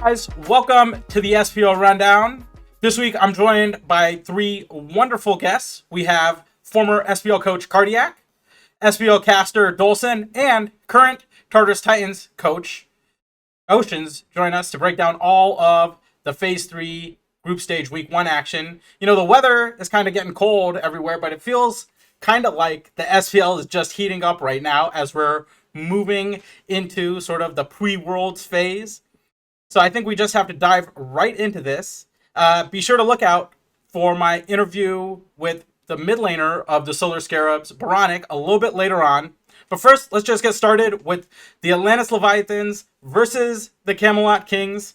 guys, welcome to the SPL Rundown. This week I'm joined by three wonderful guests. We have former SPL coach Cardiac, SPL caster Dolson, and current Tartarus Titans coach Oceans join us to break down all of the Phase 3 Group Stage Week 1 action. You know, the weather is kind of getting cold everywhere, but it feels kind of like the SPL is just heating up right now as we're moving into sort of the pre-Worlds phase. So I think we just have to dive right into this. Be sure to look out for my interview with the Midlaner of the Solar Scarabs, Boronic, a little bit later on. But first, let's just get started with the Atlantis Leviathans versus the Camelot Kings.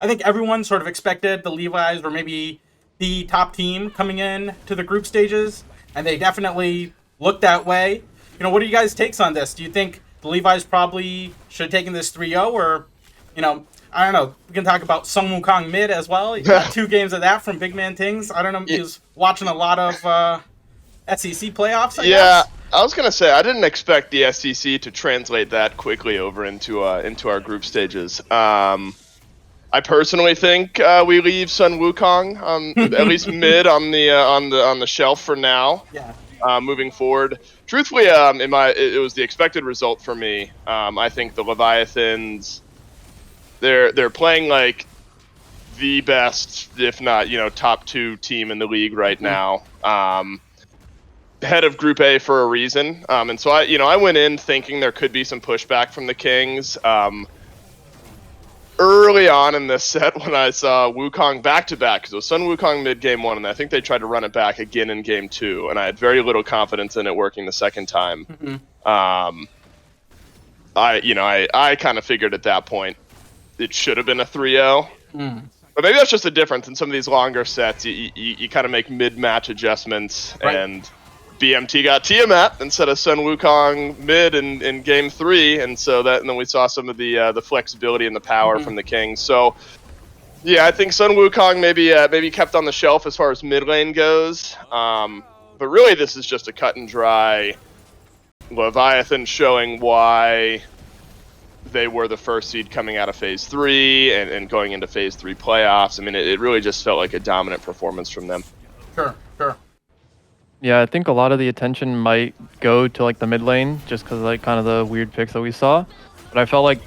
I think everyone sort of expected the Levi's were maybe the top team coming in to the group stages, and they definitely looked that way. You know, what are you guys' takes on this? Do you think the Levi's probably should have taken this 3-0, or, you know, I don't know. We can talk about Sun Wukong mid as well. You got 2 games of that from Big Man Tings. I don't know. He was watching a lot of SEC playoffs, I guess. I was going to say, I didn't expect the SEC to translate that quickly over into our group stages. I personally think we leave Sun Wukong at least mid on the shelf for now. Yeah. Moving forward, truthfully, it was the expected result for me. I think the Leviathans, they're playing like the best, if not, top 2 team in the league right now. Head of Group A for a reason. And so I went in thinking there could be some pushback from the Kings. Early on in this set, when I saw Wukong back-to-back, because it was Sun Wukong mid-game 1, and I think they tried to run it back again in game 2, and I had very little confidence in it working the second time. Mm-hmm. I kind of figured at that point it should have been a 3-0. But maybe that's just a difference in some of these longer sets. You kind of make mid-match adjustments, right. And BMT got Tiamat instead of Sun Wukong mid in game 3, and then we saw some of the flexibility and the power from the Kings. So yeah, I think Sun Wukong maybe kept on the shelf as far as mid lane goes. But really, this is just a cut and dry Leviathan showing why they were the first seed coming out of Phase 3 and going into Phase 3 playoffs. I mean, it really just felt like a dominant performance from them. Sure. Yeah, I think a lot of the attention might go to like the mid lane just because like kind of the weird picks that we saw. But I felt like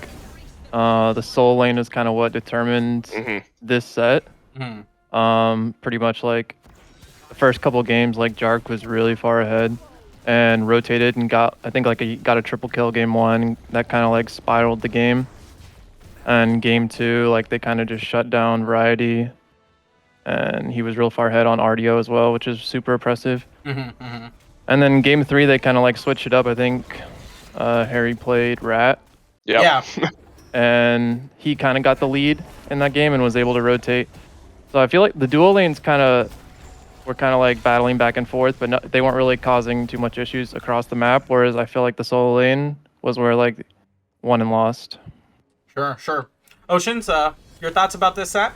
the soul lane is kind of what determined this set. Pretty much like the first couple games, like Jark was really far ahead and rotated and got a triple kill game 1. That kind of like spiraled the game. And game 2, like they kind of just shut down Variety. And he was real far ahead on RDO as well, which is super impressive. And then game 3, they kind of like switched it up. I think Harry played Rat. Yeah. And he kind of got the lead in that game and was able to rotate. So I feel like the dual lanes were kind of like battling back and forth, but they weren't really causing too much issues across the map. Whereas I feel like the solo lane was where like won and lost. Sure. Oceans, your thoughts about this set?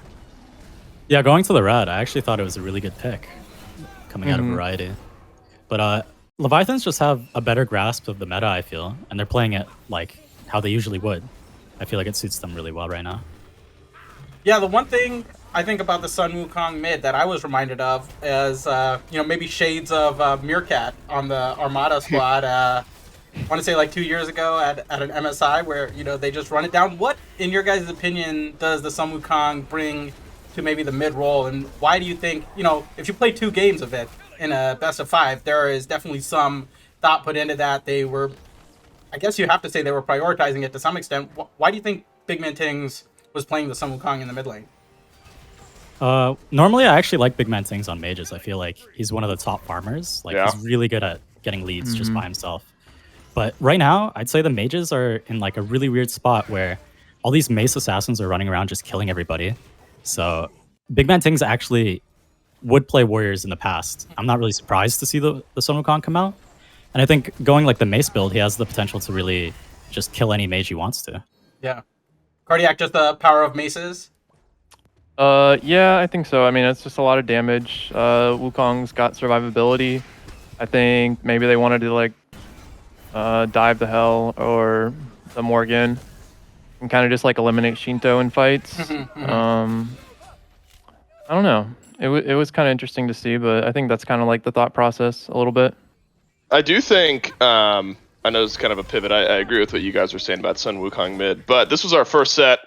Yeah, going to the red, I actually thought it was a really good pick coming out of Variety. But Leviathans just have a better grasp of the meta, I feel, and they're playing it like how they usually would. I feel like it suits them really well right now. Yeah, the one thing I think about the Sun Wukong mid that I was reminded of is, maybe shades of Meerkat on the Armada squad. I want to say like 2 years ago at an MSI where, they just run it down. What, in your guys' opinion, does the Sun Wukong bring to maybe the mid role, and why do you think, if you play 2 games of it in a best of 5, there is definitely some thought put into that. I guess you have to say they were prioritizing it to some extent. Why do you think Big Man Tings was playing the Sun Wukong in the mid lane? Normally I actually like Big Man Tings on mages. I feel like he's one of the top farmers. He's really good at getting leads just by himself. But right now, I'd say the mages are in like a really weird spot where all these mace assassins are running around just killing everybody. So Big Man Tings actually would play warriors in the past. I'm not really surprised to see the Sun Wukong come out. And I think going like the mace build, he has the potential to really just kill any mage he wants to. Yeah. Cardiac, just the power of maces? Yeah, I think so. I mean, it's just a lot of damage. Wukong's got survivability. I think maybe they wanted to like dive the Hell or the Morgan. and kind of just like eliminate Shinto in fights. I don't know. It was kind of interesting to see, but I think that's kind of like the thought process a little bit. I do think, I know it's kind of a pivot. I agree with what you guys were saying about Sun Wukong mid, but this was our first set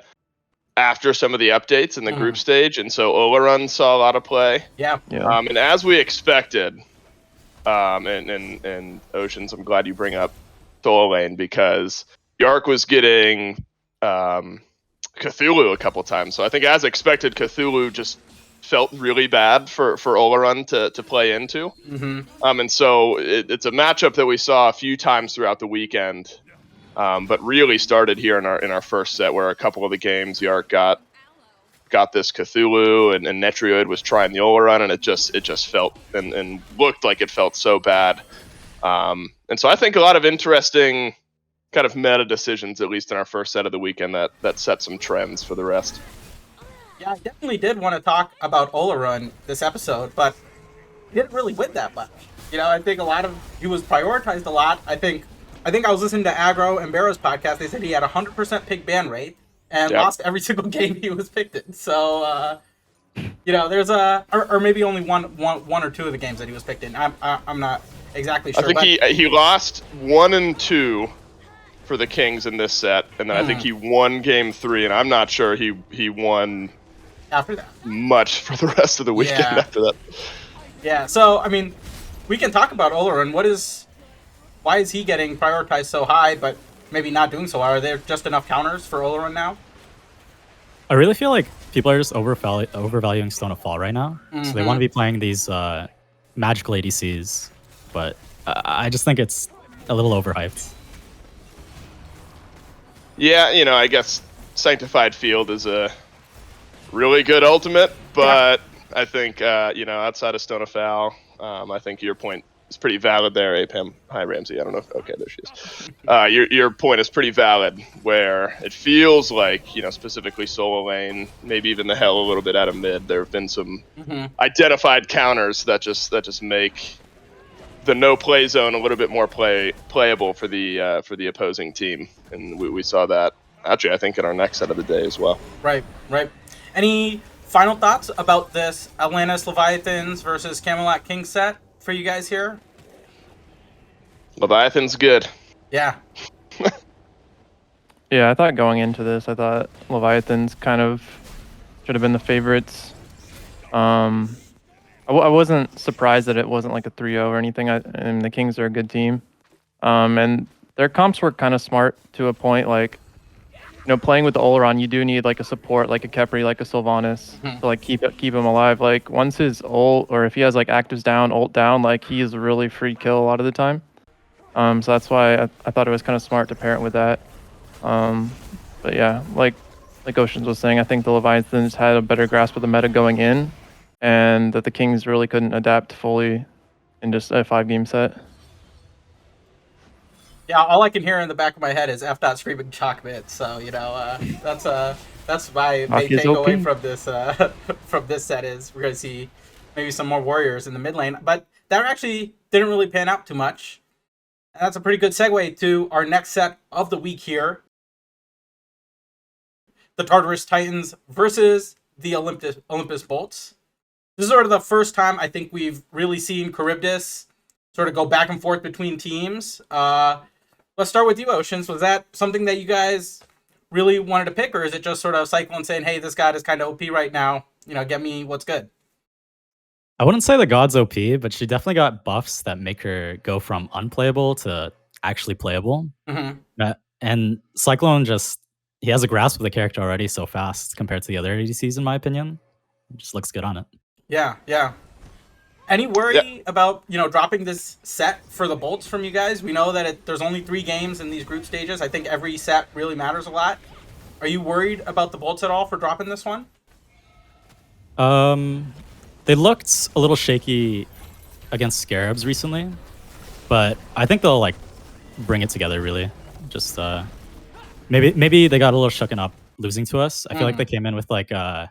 after some of the updates in the group stage, and so Olarun saw a lot of play. Yeah. And as we expected, and Oceans, I'm glad you bring up Soul Lane, because Yark was getting Cthulhu a couple times. So I think, as expected, Cthulhu just felt really bad for Olarun to play into. And so it's a matchup that we saw a few times throughout the weekend, but really started here in our first set, where a couple of the games Yark got this Cthulhu, and Netrioid was trying the Olarun, and it just felt and looked like it felt so bad. And so I think a lot of interesting kind of meta decisions, at least in our first set of the weekend, that set some trends for the rest. Yeah, I definitely did want to talk about Olarun this episode, but he didn't really win that much. I think he was prioritized a lot. I think I was listening to Aggro and Barrow's podcast. They said he had 100% pick ban rate and lost every single game he was picked in. So, there's or maybe only one or two of the games that he was picked in. I'm not exactly sure. I think he lost 1 and 2 for the Kings in this set, and then I think he won game 3, and I'm not sure he won after that much for the rest of the weekend after that. Yeah, so I mean, we can talk about Olarun. Why is he getting prioritized so high, but maybe not doing so well? Are there just enough counters for Olarun now? I really feel like people are just overvaluing Stone of Fall right now. So they want to be playing these magical ADCs, but I just think it's a little overhyped. Yeah, I guess Sanctified Field is a really good ultimate, but I think, outside of Stone of Fall, I think your point is pretty valid there, Apam. Hi, Ramsey. I don't know if... Okay, there she is. Your point is pretty valid, where it feels like, specifically Solo Lane, maybe even the Hell a little bit out of mid, there have been some identified counters that just make the no-play zone a little bit more playable for the opposing team. And we saw that, actually, I think, in our next set of the day as well. Right. Any final thoughts about this Atlantis Leviathans versus Camelot Kings set for you guys here? Leviathan's good. Yeah. Yeah, I thought going into this, Leviathans kind of should have been the favorites. I wasn't surprised that it wasn't like a 3-0 or anything. And the Kings are a good team. And their comps were kind of smart to a point. Like, playing with the Olarun, you do need like a support, like a Khepri, like a Sylvanas, to like keep him alive. Like, once his ult, or if he has like actives down, ult down, like he is really free kill a lot of the time. So that's why I thought it was kind of smart to pair it with that. But yeah, like Oceans was saying, I think the Leviathans had a better grasp of the meta going in, and that the Kings really couldn't adapt fully in just a 5-game set. Yeah, all I can hear in the back of my head is F. screaming chalk mid. So that's my main takeaway from this set is we're gonna see maybe some more warriors in the mid lane, but that actually didn't really pan out too much. And that's a pretty good segue to our next set of the week here: the Tartarus Titans versus the Olympus Bolts. This is sort of the first time I think we've really seen Charybdis sort of go back and forth between teams. Let's start with you, Oceans. Was that something that you guys really wanted to pick, or is it just sort of cycling saying, hey, this god is kind of OP right now, get me what's good? I wouldn't say the god's OP, but she definitely got buffs that make her go from unplayable to actually playable. And Cyclone he has a grasp of the character already so fast compared to the other ADCs, in my opinion. It just looks good on it. Yeah. Any worry about, dropping this set for the Bolts from you guys? We know that there's only 3 games in these group stages. I think every set really matters a lot. Are you worried about the Bolts at all for dropping this one? They looked a little shaky against Scarabs recently, but I think they'll bring it together really. Just maybe they got a little shooken up losing to us. I feel like they came in with a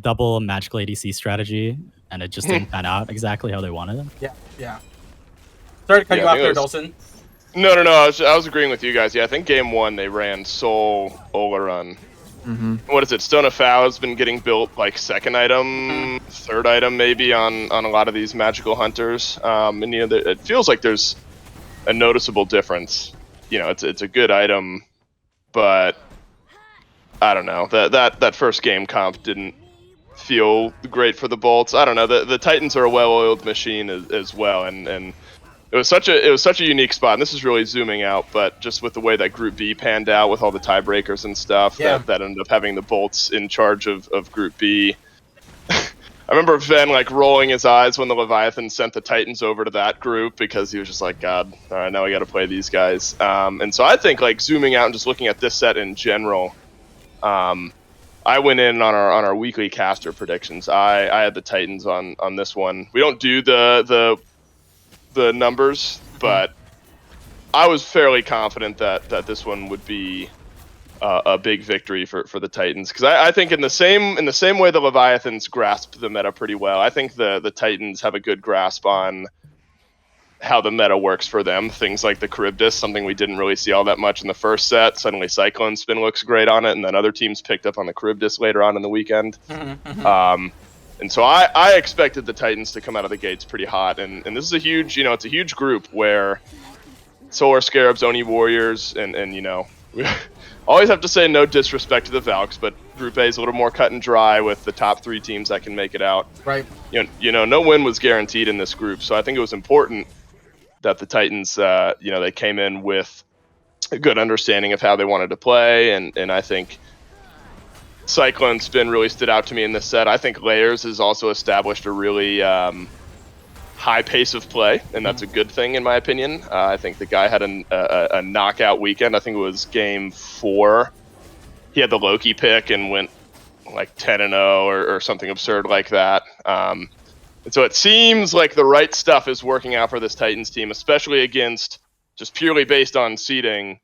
double magical ADC strategy, and it just didn't pan out exactly how they wanted it. Yeah. Sorry to cut you off there, Dolson. No. I was agreeing with you guys. Yeah, I think game 1 they ran Soul Olaron. What is it? Stone of Foul has been getting built like second item, third item maybe on a lot of these magical hunters. And it feels like there's a noticeable difference. It's a good item, but I don't know. That first game comp didn't feel great for the Bolts. I don't know. The Titans are a well-oiled machine as well, and it was such a unique spot. And this is really zooming out, but just with the way that Group B panned out with all the tiebreakers and stuff, that ended up having the Bolts in charge of Group B. I remember Ben like rolling his eyes when the Leviathans sent the Titans over to that group because he was just like, God, all right, now we got to play these guys. And so I think like zooming out and just looking at this set in general, I went in on our weekly caster predictions. I had the Titans on this one. We don't do the numbers, but I was fairly confident that this one would be a big victory for the Titans, because I think in the same way the Leviathans grasped the meta pretty well, I think the Titans have a good grasp on how the meta works for them. Things like the Charybdis, something we didn't really see all that much in the first set. Suddenly Cyclone Spin looks great on it, and then other teams picked up on the Charybdis later on in the weekend. And so I expected the Titans to come out of the gates pretty hot, and this is a huge, it's a huge group where Solar Scarabs, Oni Warriors, and we always have to say no disrespect to the Valks, but Group A is a little more cut and dry with the top 3 teams that can make it out. Right. No win was guaranteed in this group, so I think it was important that the Titans, they came in with a good understanding of how they wanted to play, and I think Cyclone Spin really stood out to me in this set. I think Layers has also established a really high pace of play, and that's a good thing in my opinion. I think the guy had a knockout weekend. I think it was game 4. He had the Loki pick and went like 10-0 or something absurd like that. And so it seems like the right stuff is working out for this Titans team, especially against, just purely based on seeding,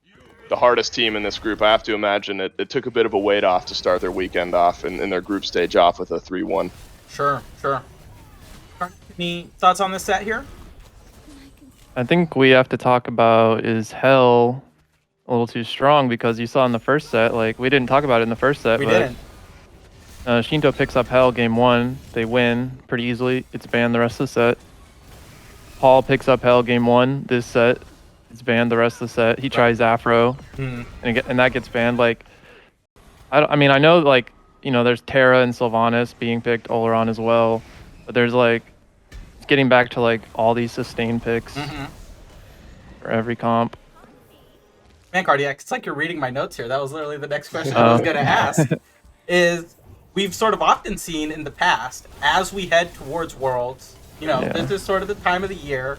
the hardest team in this group. I have to imagine it took a bit of a weight off to start their weekend off and their group stage off with a 3-1. Sure. Any thoughts on this set here? I think we have to talk about, is Hell a little too strong? Because you saw in the first set, like, we didn't talk about it in the first set. We didn't. Shinto picks up Hell game 1. They win pretty easily. It's banned the rest of the set. Paul picks up Hell game 1 this set. It's banned the rest of the set. He tries Afro, and that gets banned. Like, I know, like, there's Terra and Sylvanas being picked, Oleron as well, but there's like, it's getting back to like all these sustained picks for every comp. Man, Cardiac, it's like you're reading my notes here. That was literally the next question I was going to ask. Is we've sort of often seen in the past, as we head towards Worlds, this is sort of the time of the year,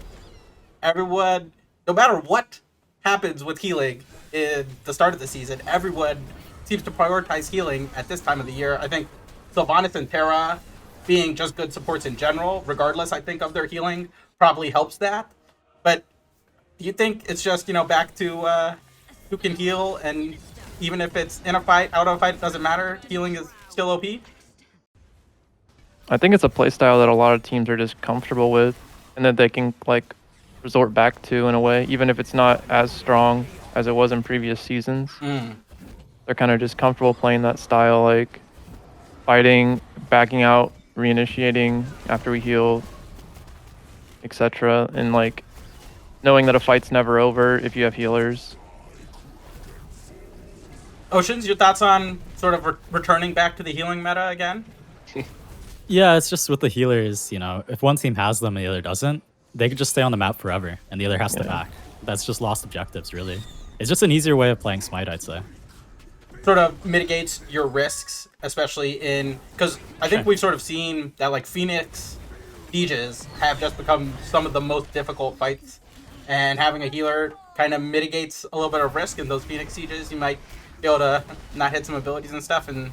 everyone, no matter what happens with healing in the start of the season, everyone seems to prioritize healing at this time of the year. I think Sylvanas and Terra being just good supports in general, regardless, I think, of their healing, probably helps that. But do you think it's just, back to who can heal, and even if it's in a fight, out of a fight, it doesn't matter, healing is still OP? I think it's a playstyle that a lot of teams are just comfortable with, and that they can like resort back to in a way, even if it's not as strong as it was in previous seasons. They're kind of just comfortable playing that style, like fighting, backing out, reinitiating after we heal, etc. And like knowing that a fight's never over if you have healers. Oceans, your thoughts on sort of returning back to the healing meta again? Yeah, it's just with the healers, if one team has them and the other doesn't, they could just stay on the map forever, and the other has to back. That's just lost objectives, really. It's just an easier way of playing Smite, I'd say. Sort of mitigates your risks, especially because I think we've sort of seen that like Phoenix sieges have just become some of the most difficult fights, and having a healer kind of mitigates a little bit of risk in those Phoenix sieges. You might be able to not hit some abilities and stuff and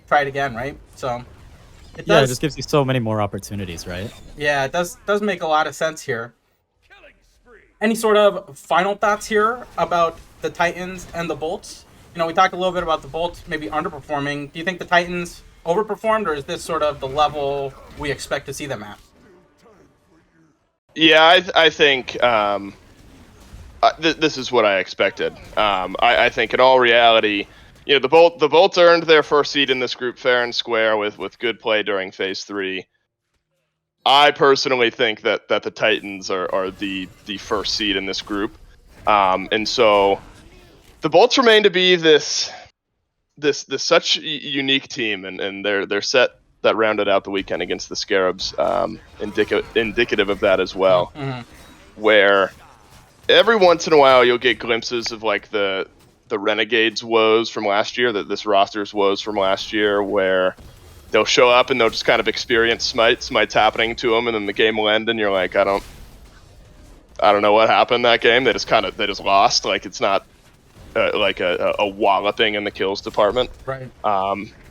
try it again, right? So it just gives you so many more opportunities, right? Yeah, it does make a lot of sense here. Any sort of final thoughts here about the Titans and the Bolts? We talked a little bit about the Bolts maybe underperforming. Do you think the Titans overperformed, or is this sort of the level we expect to see them at? Yeah, I think this is what I expected. I think in all reality, the Bolts earned their first seed in this group fair and square with good play during Phase 3. I personally think that the Titans are the first seed in this group, and so the Bolts remain to be this such unique team, and their set that rounded out the weekend against the Scarabs, indicative of that as well, where every once in a while you'll get glimpses of like the Renegades woes from last year, this roster's woes from last year, where they'll show up and they'll just kind of experience smite's happening to them, and then the game will end and you're like, I don't know what happened that game. They just lost. Like, it's not like a walloping in the kills department. Right.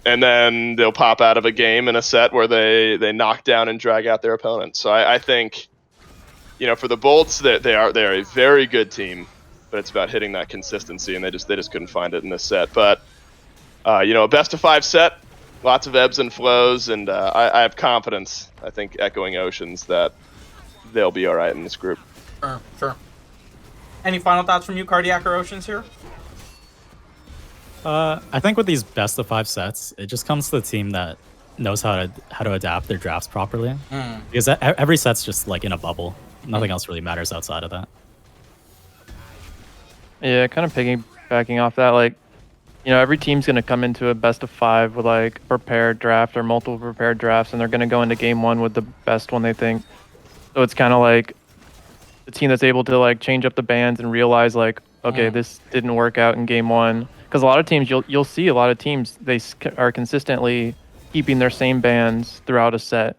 And then they'll pop out of a game in a set where they knock down and drag out their opponent. So I think, for the Bolts, they're a very good team, but it's about hitting that consistency, and they just couldn't find it in this set. But a best of 5 set, lots of ebbs and flows, and I have confidence, I think, echoing Oceans, that they'll be all right in this group. Sure. Any final thoughts from you, Cardiac or Oceans here? I think with these best of 5 sets, it just comes to the team that knows how to adapt their drafts properly. Because every set's just like in a bubble. Nothing else really matters outside of that. Yeah, kind of piggybacking off that, like, every team's going to come into a best of 5 with like a prepared draft or multiple prepared drafts, and they're going to go into game 1 with the best one they think. So it's kind of like the team that's able to like change up the bands and realize like, okay, this didn't work out in game 1. Because a lot of teams, you'll see a lot of teams, they are consistently keeping their same bands throughout a set.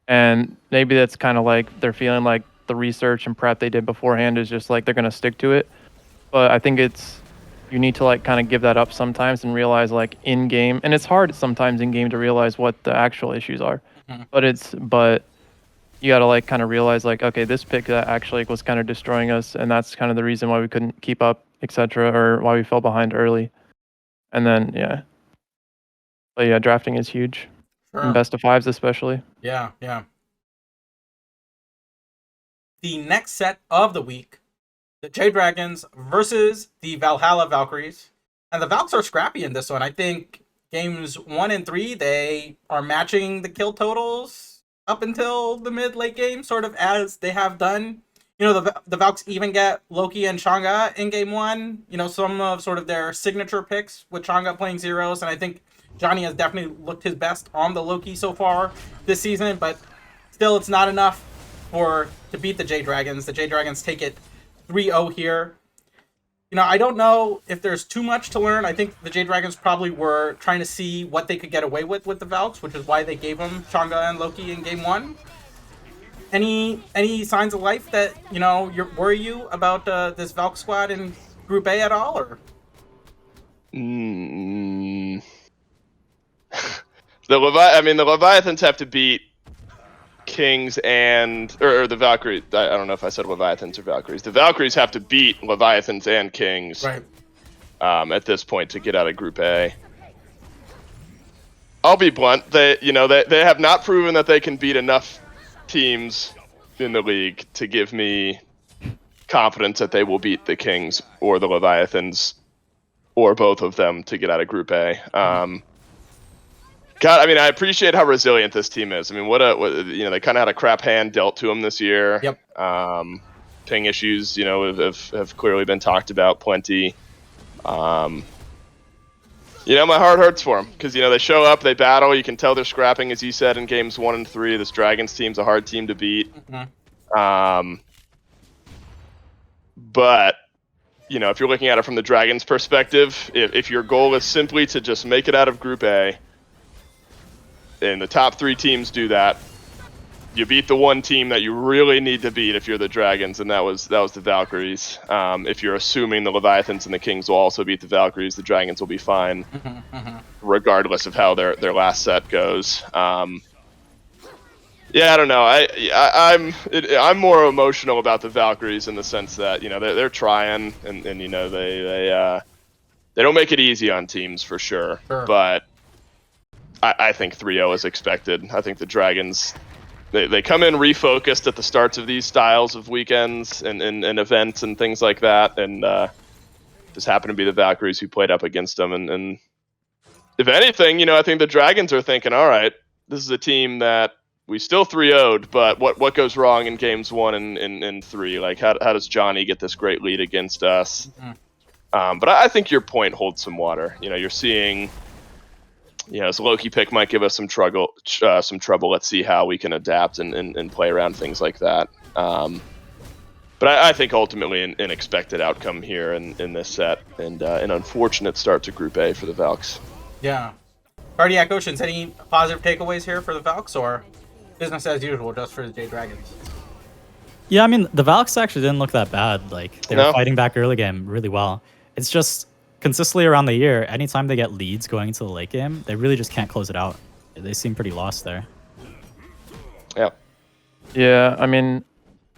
And maybe that's kind of like they're feeling like the research and prep they did beforehand is just like they're going to stick to it. But I think you need to like kind of give that up sometimes and realize like in game, and it's hard sometimes in game to realize what the actual issues are. But you got to like kind of realize like, okay, this pick that actually was kind of destroying us, and that's kind of the reason why we couldn't keep up, etc., or why we fell behind early. And then drafting is huge. Sure. In best of 5s especially. Yeah. The next set of the week, the Jade Dragons versus the Valhalla Valkyries. And the Valks are scrappy in this one. I think games 1 and 3, they are matching the kill totals up until the mid-late game, sort of as they have done. The Valks even get Loki and Chang'e in game 1. Some of sort of their signature picks with Chang'e playing zeros, and I think Johnny has definitely looked his best on the Loki so far this season, but still it's not enough to beat the Jade Dragons. The Jade Dragons take it 3-0 here. I don't know if there's too much to learn. I think the Jade Dragons probably were trying to see what they could get away with the Valks, which is why they gave them Chang'e and Loki in game 1. Any signs of life that, worry you about this Valk squad in Group A at all, or? The Leviathans have to beat Kings or the Valkyries. I don't know if I said Leviathans or Valkyries. The Valkyries have to beat Leviathans and Kings, right, at this point to get out of Group A. I'll be blunt. They have not proven that they can beat enough teams in the league to give me confidence that they will beat the Kings or the Leviathans or both of them to get out of Group A. I appreciate how resilient this team is. They kind of had a crap hand dealt to them this year. Yep. Ping issues, have clearly been talked about plenty. My heart hurts for them because, they show up, they battle. You can tell they're scrapping, as you said, in games 1 and 3. This Dragons team's a hard team to beat. But, if you're looking at it from the Dragons' perspective, if your goal is simply to just make it out of Group A, and the top 3 teams do that, you beat the one team that you really need to beat if you're the Dragons, and that was the Valkyries. If you're assuming the Leviathans and the Kings will also beat the Valkyries, the Dragons will be fine, regardless of how their last set goes. I don't know. I'm more emotional about the Valkyries in the sense that they're trying, and they don't make it easy on teams for sure. But I think 3-0 is expected. I think the Dragons they come in refocused at the starts of these styles of weekends and events and things like that, and just happened to be the Valkyries who played up against them. And if anything, I think the Dragons are thinking, all right, this is a team that we still 3-0'd, but what goes wrong in games 1 and 3? Like, how does Johnny get this great lead against us? Mm-hmm. But I think your point holds some water. You're seeing, this Loki pick might give us some trouble. Let's see how we can adapt and play around things like that. But I think ultimately an expected outcome here in this set, and an unfortunate start to Group A for the Valks. Yeah. Cardiac Oceans, any positive takeaways here for the Valks, or business as usual just for the Jade Dragons? Yeah, I mean, the Valks actually didn't look that bad. Like, they were fighting back early game really well. It's just consistently around the year, anytime they get leads going into the late game, they really just can't close it out. They seem pretty lost there. Yeah. Yeah, I mean,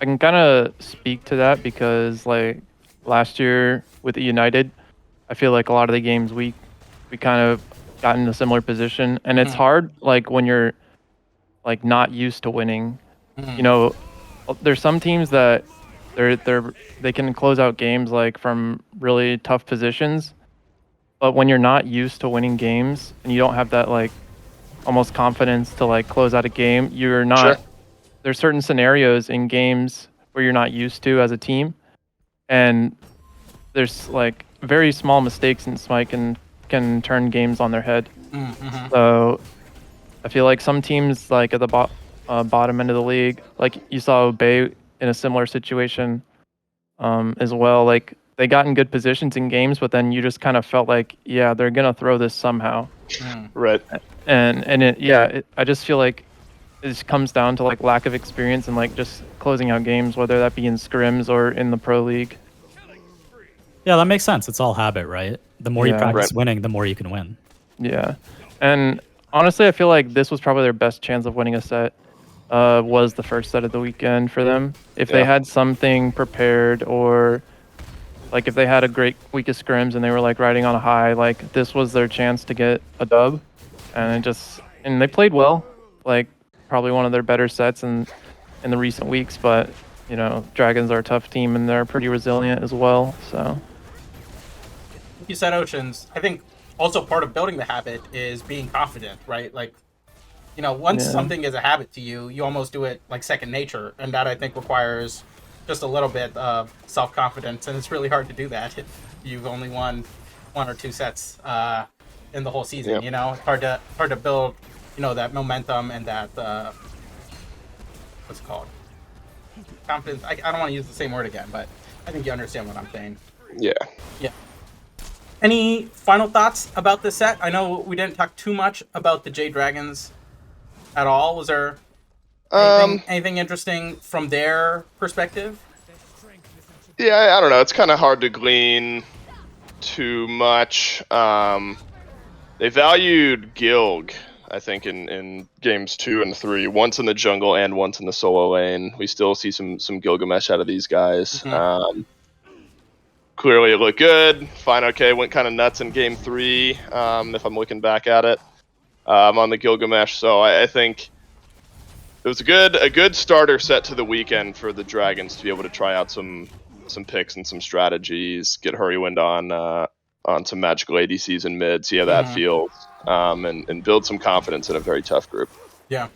I can kind of speak to that because, like, last year with the United, I feel like a lot of the games we kind of got in a similar position, and it's hard, like, when you're, like, not used to winning. There's some teams that they can close out games, like, from really tough positions, but when you're not used to winning games and you don't have that, like, almost confidence to, like, close out a game, you're not... Sure. There's certain scenarios in games where you're not used to as a team, and there's, like, very small mistakes in Smite can turn games on their head. Mm-hmm. So I feel like some teams, like, at the bottom end of the league, like you saw Bay in a similar situation as well. Like, they got in good positions in games, but then you just kind of felt like, yeah, they're gonna throw this somehow. Right. And I just feel like it just comes down to, like, lack of experience and, like, just closing out games, whether that be in scrims or in the pro league. Yeah, that makes sense. It's all habit, right? The more you practice winning, the more you can win. Yeah. And honestly, I feel like this was probably their best chance of winning a set, was the first set of the weekend for them. If they had something prepared, or, like, if they had a great week of scrims and they were, like, riding on a high, like, this was their chance to get a dub. And they played well, like, probably one of their better sets in the recent weeks, but, Dragons are a tough team and they're pretty resilient as well, so... You said Oceans. I think also part of building the habit is being confident, right? Like, once something is a habit to you, you almost do it like second nature, and that, I think, requires just a little bit of self-confidence, and it's really hard to do that if you've only won 1 or 2 sets in the whole season. It's hard to build that momentum and that what's it called, confidence. I don't want to use the same word again, but I think you understand what I'm saying. Yeah. Any final thoughts about this set? I know we didn't talk too much about the Jade Dragons at all. Was there anything interesting from their perspective? Yeah, I don't know. It's kind of hard to glean too much. They valued Gilg, I think, in games 2 and 3, once in the jungle and once in the solo lane. We still see some Gilgamesh out of these guys. Mm-hmm. Clearly it looked good. Fine, okay, went kind of nuts in game 3, if I'm looking back at it, on the Gilgamesh. So I think it was a good starter set to the weekend for the Dragons to be able to try out some picks and some strategies, get Hurrywind on some magical ADCs in mid, see how that feels, and build some confidence in a very tough group. Yeah.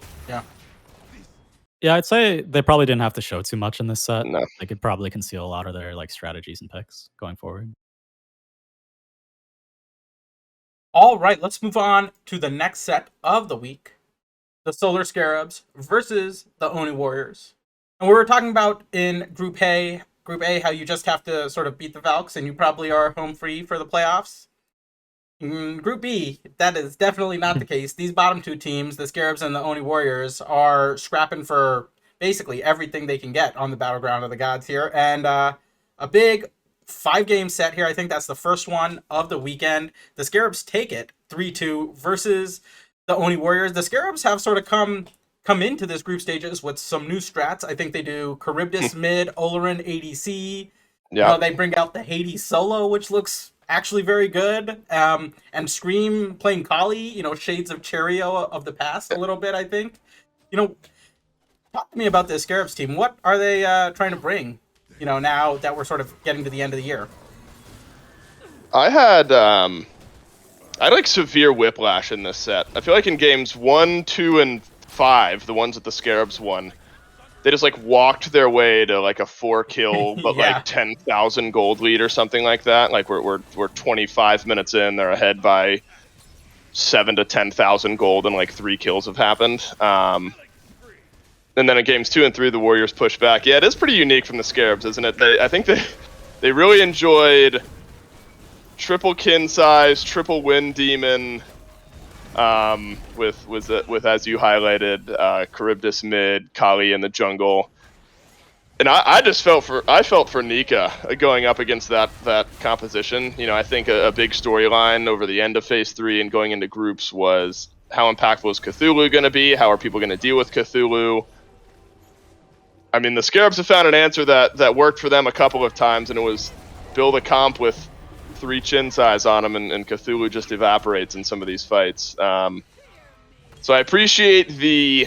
Yeah, I'd say they probably didn't have to show too much in this set. No. They could probably conceal a lot of their, like, strategies and picks going forward. All right, let's move on to the next set of the week. The Solar Scarabs versus the Oni Warriors. And we were talking about in Group A, how you just have to sort of beat the Valks and you probably are home free for the playoffs. In Group B, that is definitely not the case. These bottom 2 teams, the Scarabs and the Oni Warriors, are scrapping for basically everything they can get on the Battleground of the Gods here. And a big 5-game set here. I think that's the first one of the weekend. The Scarabs take it 3-2 versus the Oni Warriors. The Scarabs have sort of come into this group stages with some new strats. I think they do Charybdis mid, Olerin ADC. Yeah. They bring out the Hades solo, which looks actually very good. And Scream playing Kali, shades of Cherio of the past a little bit, I think. Talk to me about this Scarabs team. What are they trying to bring? Now that we're sort of getting to the end of the year. I had like severe whiplash in this set. I feel like in games 1, 2, and 5, the ones that the Scarabs won, they just like walked their way to like a 4-kill but Yeah. like 10,000 gold lead or something like that. Like we're 25 minutes in, they're ahead by 7 to 10,000 gold, and like 3 kills have happened. And then in games 2 and 3, the Warriors push back. Yeah, it is pretty unique from the Scarabs, isn't it? I think they really enjoyed triple kin size, triple wind demon, with as you highlighted, Charybdis mid, Kali in the jungle, and I felt for Nika going up against that composition. I think a big storyline over the end of Phase 3 and going into groups was how impactful is Cthulhu going to be? How are people going to deal with Cthulhu? I mean, the Scarabs have found an answer that worked for them a couple of times, and it was build a comp with 3 chin size on them, and Cthulhu just evaporates in some of these fights. So I appreciate the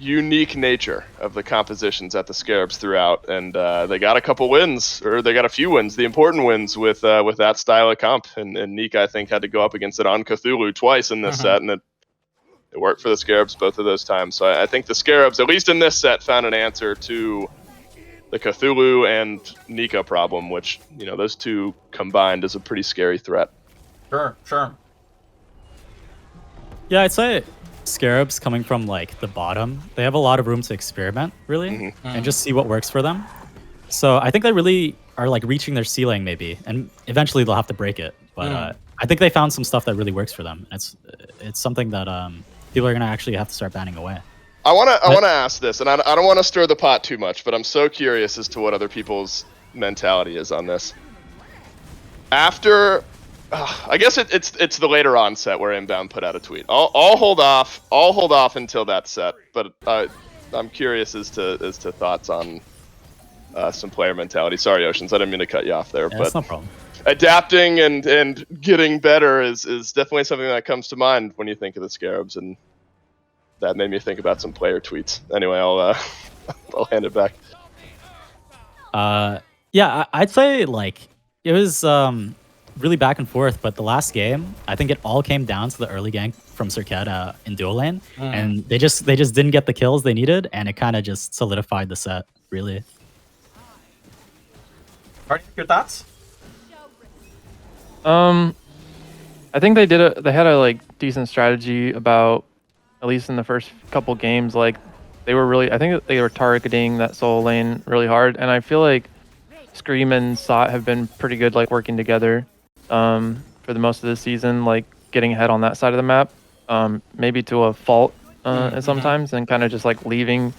unique nature of the compositions at the Scarabs throughout, and they got a couple wins, or they got a few wins, the important wins with that style of comp. And Nika, I think, had to go up against it on Cthulhu twice in this set, and it worked for the Scarabs both of those times. So I think the Scarabs, at least in this set, found an answer to the Cthulhu and Nika problem, which, those two combined is a pretty scary threat. Sure. Yeah, I'd say Scarabs coming from like the bottom, they have a lot of room to experiment, really, and just see what works for them. So I think they really are like reaching their ceiling maybe, and eventually they'll have to break it. But I think they found some stuff that really works for them. It's something that people are gonna actually have to start banning away. I want to ask this, and I don't want to stir the pot too much, but I'm so curious as to what other people's mentality is on this. After, I guess it's the later on set where Inbound put out a tweet. I'll hold off until that set, but I'm curious as to thoughts on some player mentality. Sorry, Oceans, I didn't mean to cut you off there, Yeah, but that's no problem. adapting and getting better is definitely something that comes to mind when you think of the Scarabs, and that made me think about some player tweets. Anyway, I'll hand it back. Yeah, I'd say like it was really back and forth, but the last game, I think it all came down to the early gank from Circuit in dual lane, and they just didn't get the kills they needed, and it kind of just solidified the set, really. Cardiac, your thoughts? I think they had a like decent strategy about, at least in the first couple games. Like I think they were targeting that solo lane really hard, and I feel like Scream and Sot have been pretty good, like working together for the most of the season, like getting ahead on that side of the map, maybe to a fault sometimes, and kind of just like leaving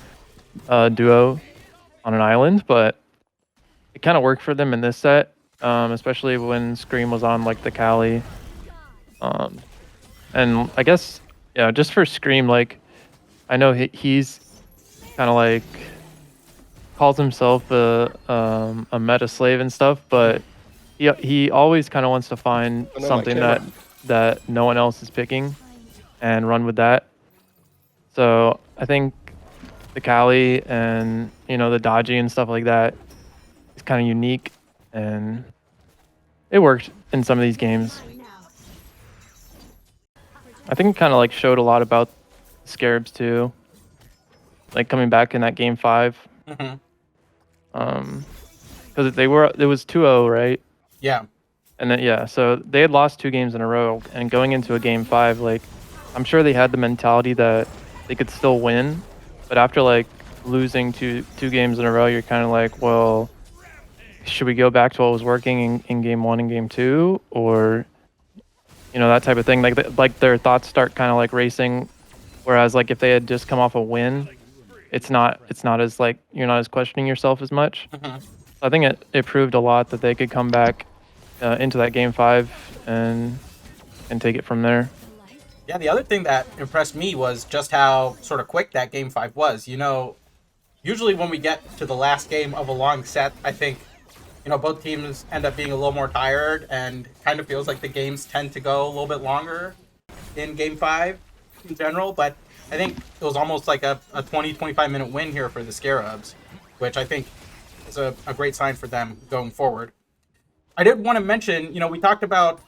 duo on an island. But it kind of worked for them in this set, especially when Scream was on like the Kali. And I guess, yeah, just for Scream, like, I know he's kind of like calls himself a meta slave and stuff, but he always kind of wants to find something that no one else is picking and run with that. So I think the Kali and the dodgy and stuff like that is kind of unique, and it worked in some of these games. I think it kind of like showed a lot about Scarabs too, like coming back in that game 5. Because it was 2-0, right? Yeah. And then so they had lost 2 games in a row, and going into a game 5, like I'm sure they had the mentality that they could still win, but after like losing two games in a row, you're kind of like, well, should we go back to what was working in game 1 and game 2, or that type of thing. Like their thoughts start kind of like racing, whereas like if they had just come off a win, it's not as like you're not as questioning yourself as much. I think it proved a lot that they could come back into that game 5 and take it from there. Yeah, the other thing that impressed me was just how sort of quick that game 5 was. Usually when we get to the last game of a long set, I think both teams end up being a little more tired, and kind of feels like the games tend to go a little bit longer in game 5 in general. But I think it was almost like a 20-25 minute win here for the Scarabs, which I think is a great sign for them going forward. I did want to mention, we talked about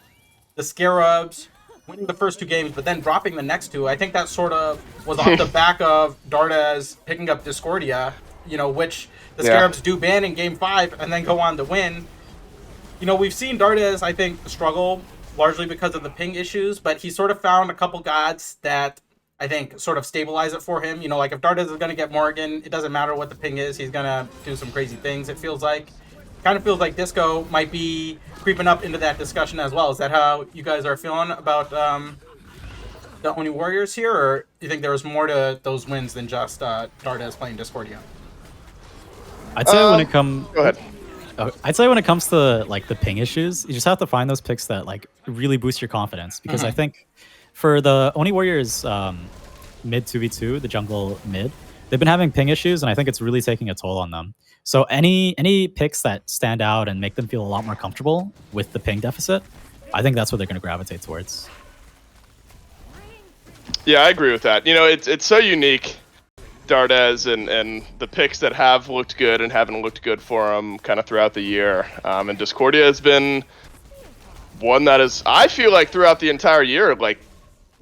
the Scarabs winning the first 2 games, but then dropping the next 2. I think that sort of was off the back of Dardes picking up Discordia, which the Scarabs do ban in Game 5 and then go on to win. We've seen Dardes, I think, struggle largely because of the ping issues, but he sort of found a couple gods that I think sort of stabilize it for him. Like if Dardes is going to get Morgan, it doesn't matter what the ping is. He's going to do some crazy things, it feels like. Kind of feels like Disco might be creeping up into that discussion as well. Is that how you guys are feeling about the Oni Warriors here, or do you think there was more to those wins than just Dardes playing Discordia? I'd say when it comes... Go ahead. I'd say when it comes to like the ping issues, you just have to find those picks that like really boost your confidence. Because I think for the Oni Warriors mid 2v2, the jungle mid, they've been having ping issues, and I think it's really taking a toll on them. So any picks that stand out and make them feel a lot more comfortable with the ping deficit, I think that's what they're going to gravitate towards. Yeah, I agree with that. It's so unique, Dardes, and the picks that have looked good and haven't looked good for him kind of throughout the year. And Discordia has been one that is, I feel like throughout the entire year, like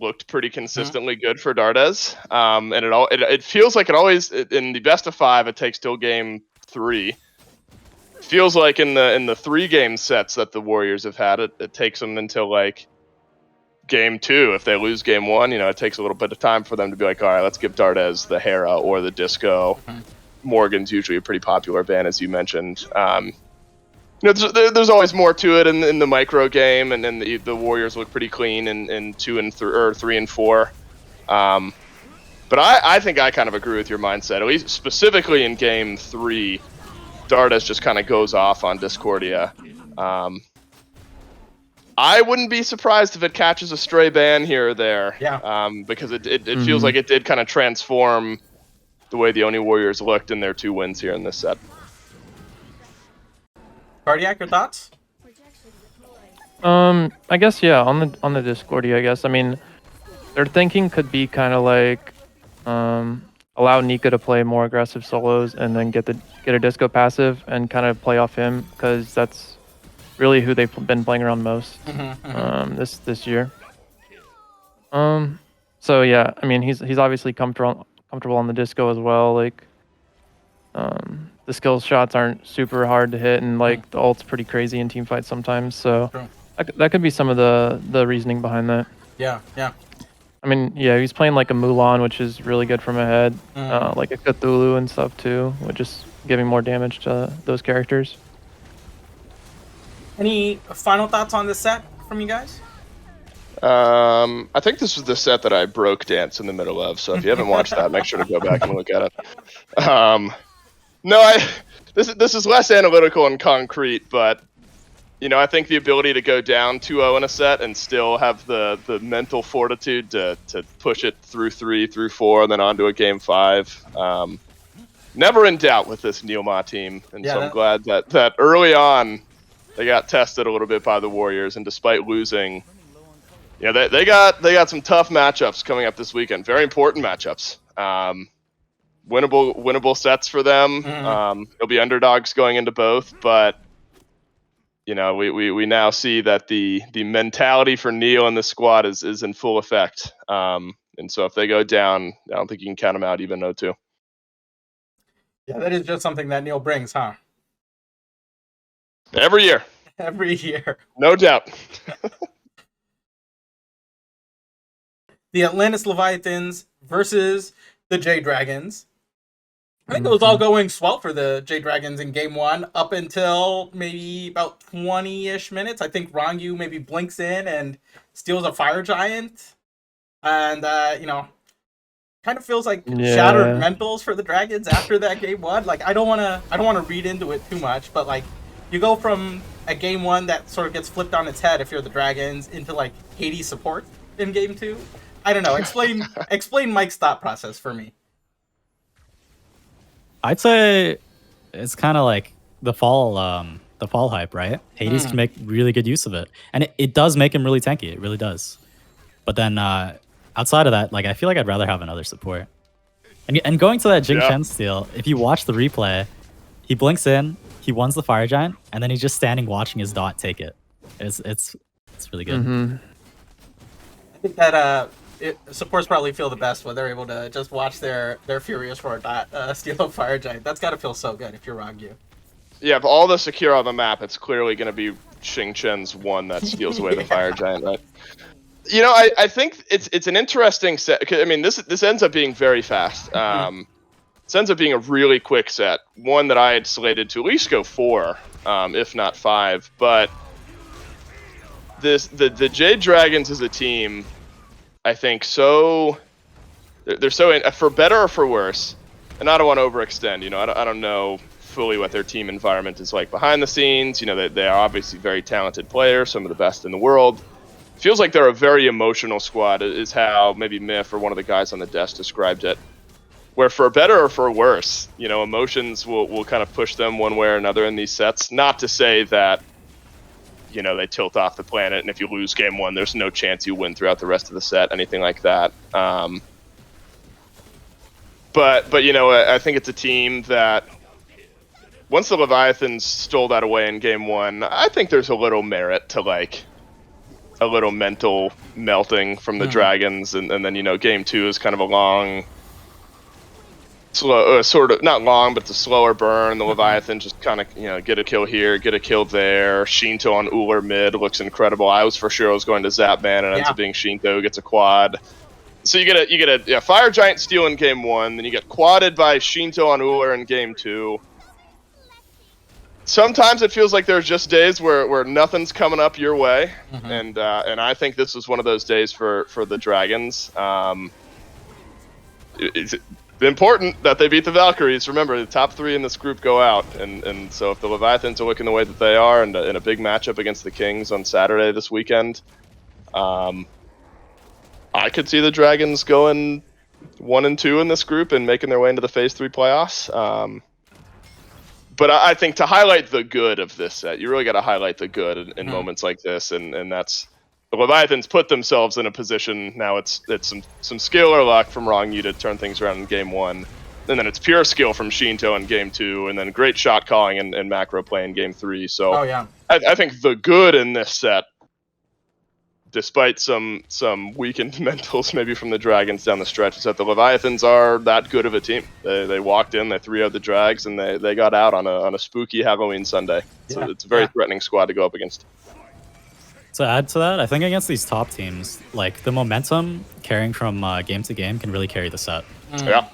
looked pretty consistently good for Dardes. And it feels like it always, in the best of 5, it takes till Game 3. Feels like in the 3 game sets that the Warriors have had, it takes them until like Game 2. If they lose Game 1, it takes a little bit of time for them to be like, all right, let's give Dardes the Hera or the Disco. Morgan's usually a pretty popular ban, as you mentioned. There's always more to it in the micro game, and then the Warriors look pretty clean in 2 and 3 or 3 and 4. But I think I kind of agree with your mindset, at least specifically in Game 3. Dardes just kind of goes off on Discordia. I wouldn't be surprised if it catches a stray ban here or there. Yeah. Because it feels like it did kind of transform the way the Oni Warriors looked in their 2 wins here in this set. Cardiac, your thoughts? I guess on the Discordia, I guess. I mean, their thinking could be kind of like allow Nika to play more aggressive solos and then get a Disco passive and kind of play off him, because that's really who they've been playing around most this year. So yeah, I mean he's obviously comfortable on the Disco as well. Like the skill shots aren't super hard to hit, and like the ult's pretty crazy in team fights sometimes. So that could be some of the reasoning behind that. Yeah. I mean, yeah, he's playing like a Mulan, which is really good from ahead, like a Cthulhu and stuff too, which is giving more damage to those characters. Any final thoughts on this set from you guys? I think this was the set that I broke dance in the middle of, so if you haven't watched that, make sure to go back and look at it. This is less analytical and concrete, but I think the ability to go down 2-0 in a set and still have the mental fortitude to push it through 3, through 4, and then on to a Game 5. Never in doubt with this Neilma team, and so I'm glad that early on they got tested a little bit by the Warriors, and despite losing, they got some tough matchups coming up this weekend. Very important matchups. Winnable sets for them. They'll be underdogs going into both, but we now see that the mentality for Neil and the squad is in full effect. And so if they go down, I don't think you can count them out even 0-2. Yeah, that is just something that Neil brings, huh? Every year. Every year. No doubt. The Atlantis Leviathans versus the Jade Dragons. I think it was all going swell for the Jade Dragons in Game 1 up until maybe about 20-ish minutes. I think Rangyu maybe blinks in and steals a Fire Giant. And, kind of feels like shattered mentals for the Dragons after that Game 1. Like, I don't want to read into it too much, but, like, you go from a Game 1 that sort of gets flipped on its head if you're the Dragons into, like, Hades support in Game 2. I don't know. Explain Mike's thought process for me. I'd say it's kind of like the fall hype, right? Hades can make really good use of it, and it does make him really tanky. It really does. But then outside of that, like I feel like I'd rather have another support. And going to that Jing Chen steal, if you watch the replay, he blinks in, he ones the Fire Giant, and then he's just standing watching his dot take it. It's really good. I think that supports probably feel the best when they're able to just watch their Furious Roar dot steal a Fire Giant. That's got to feel so good if you're Ragyu. Yeah, if all the secure on the map, it's clearly going to be Xing Chen's one that steals away the Fire Giant, right? You know, I think it's an interesting set. I mean, this ends up being very fast. This ends up being a really quick set. One that I had slated to at least go 4, if not 5. But the Jade Dragons as a team, I think they're so for better or for worse. And I don't want to overextend. You know, I don't know fully what their team environment is like behind the scenes. You know, they are obviously very talented players, some of the best in the world. Feels like they're a very emotional squad, is how maybe Myth or one of the guys on the desk described it. Where for better or for worse, you know, emotions will kind of push them one way or another in these sets. Not to say that, you know, they tilt off the planet, and if you lose game 1, there's no chance you win throughout the rest of the set, anything like that. But you know, I think it's a team that, once the Leviathans stole that away in game 1, I think there's a little merit to, like, a little mental melting from the Dragons, and then, you know, game 2 is kind of a long, slow, sort of, not long, but it's a slower burn. The Leviathan just kind of, you know, get a kill here, get a kill there. Shinto on Uller mid looks incredible. I was for sure I was going to Zap Man, and ends up being Shinto, gets a quad. So you get a Fire Giant steal in game 1, then you get quadded by Shinto on Uller in game 2. Sometimes it feels like there's just days where nothing's coming up your way, and I think this was one of those days for the Dragons. It's important that they beat the Valkyries. Remember, the top 3 in this group go out, and so if the Leviathans are looking the way that they are, and in a big matchup against the Kings on Saturday this weekend, I could see the Dragons going 1-2 in this group and making their way into the Phase 3 playoffs. But I think to highlight the good of this set, you really got to highlight the good in moments like this, and that's the Leviathans put themselves in a position. Now it's some skill or luck from Rongyu to turn things around in game 1, and then it's pure skill from Shinto in game 2, and then great shot calling and macro play in game 3. So I think the good in this set, despite some weakened mentals maybe from the Dragons down the stretch, is that the Leviathans are that good of a team. They walked in, they 3-0'd the Drags, and they got out on a spooky Halloween Sunday. So it's a very threatening squad to go up against. To add to that, I think against these top teams, like the momentum carrying from game to game can really carry the set. Yeah.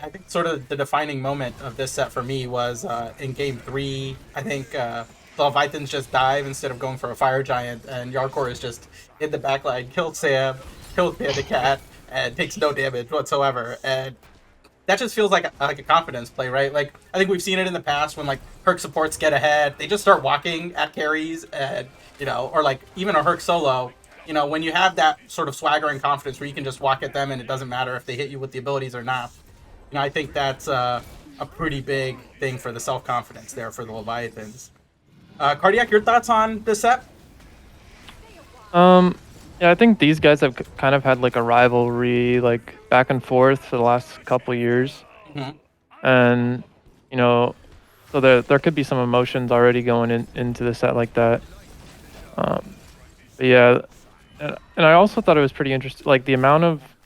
I think sort of the defining moment of this set for me was in game 3. I think the Leviathans just dive instead of going for a Fire Giant, and Yarkor is just in the backline, killed Sam, killed Panda Cat, and takes no damage whatsoever. And that just feels like a confidence play, right? Like, I think we've seen it in the past when, like, Herc supports get ahead. They just start walking at carries, and, you know, or, like, even a Herc solo. You know, when you have that sort of swagger and confidence where you can just walk at them and it doesn't matter if they hit you with the abilities or not. You know, I think that's a pretty big thing for the self-confidence there for the Leviathans. Cardiac, your thoughts on this set? Yeah, I think these guys have kind of had like a rivalry, like back and forth for the last couple years, and you know, so there could be some emotions already going into the set like that. But yeah, and I also thought it was pretty interesting, like the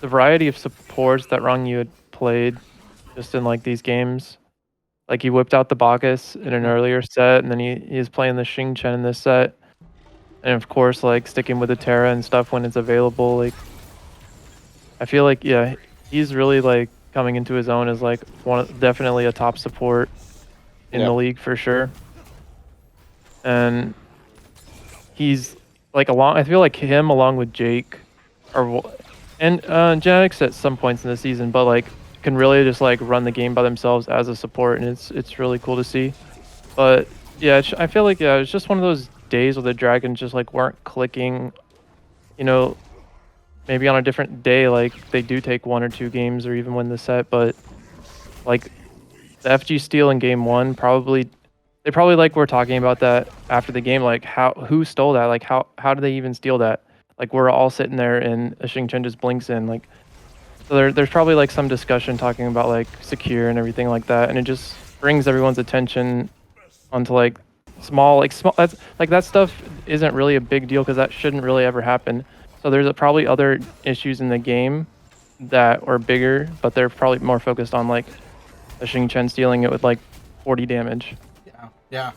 variety of supports that Rongyu had played, just in like these games. Like he whipped out the Bacchus in an earlier set, and then he is playing the Xing Chen in this set. And of course, like sticking with the Terra and stuff when it's available. Like, I feel like, yeah, he's really like coming into his own as like definitely a top support in the league for sure. And he's like I feel like him along with Jake and Genetics at some points in the season, but like can really just like run the game by themselves as a support, and it's really cool to see. But yeah, I feel like it's just one of those days where the Dragons just like weren't clicking. You know, maybe on a different day, like they do take 1 or 2 games or even win the set, but like the FG steal in game 1 they probably like were talking about that after the game, like who stole that, like how did they even steal that? like we're all sitting there and a Xingqian just blinks in. Like, so there's probably like some discussion talking about like secure and everything like that, and it just brings everyone's attention onto like small. That's like that stuff isn't really a big deal because that shouldn't really ever happen. So there's probably other issues in the game that are bigger, but they're probably more focused on like a Xingqian stealing it with like 40 damage. Yeah.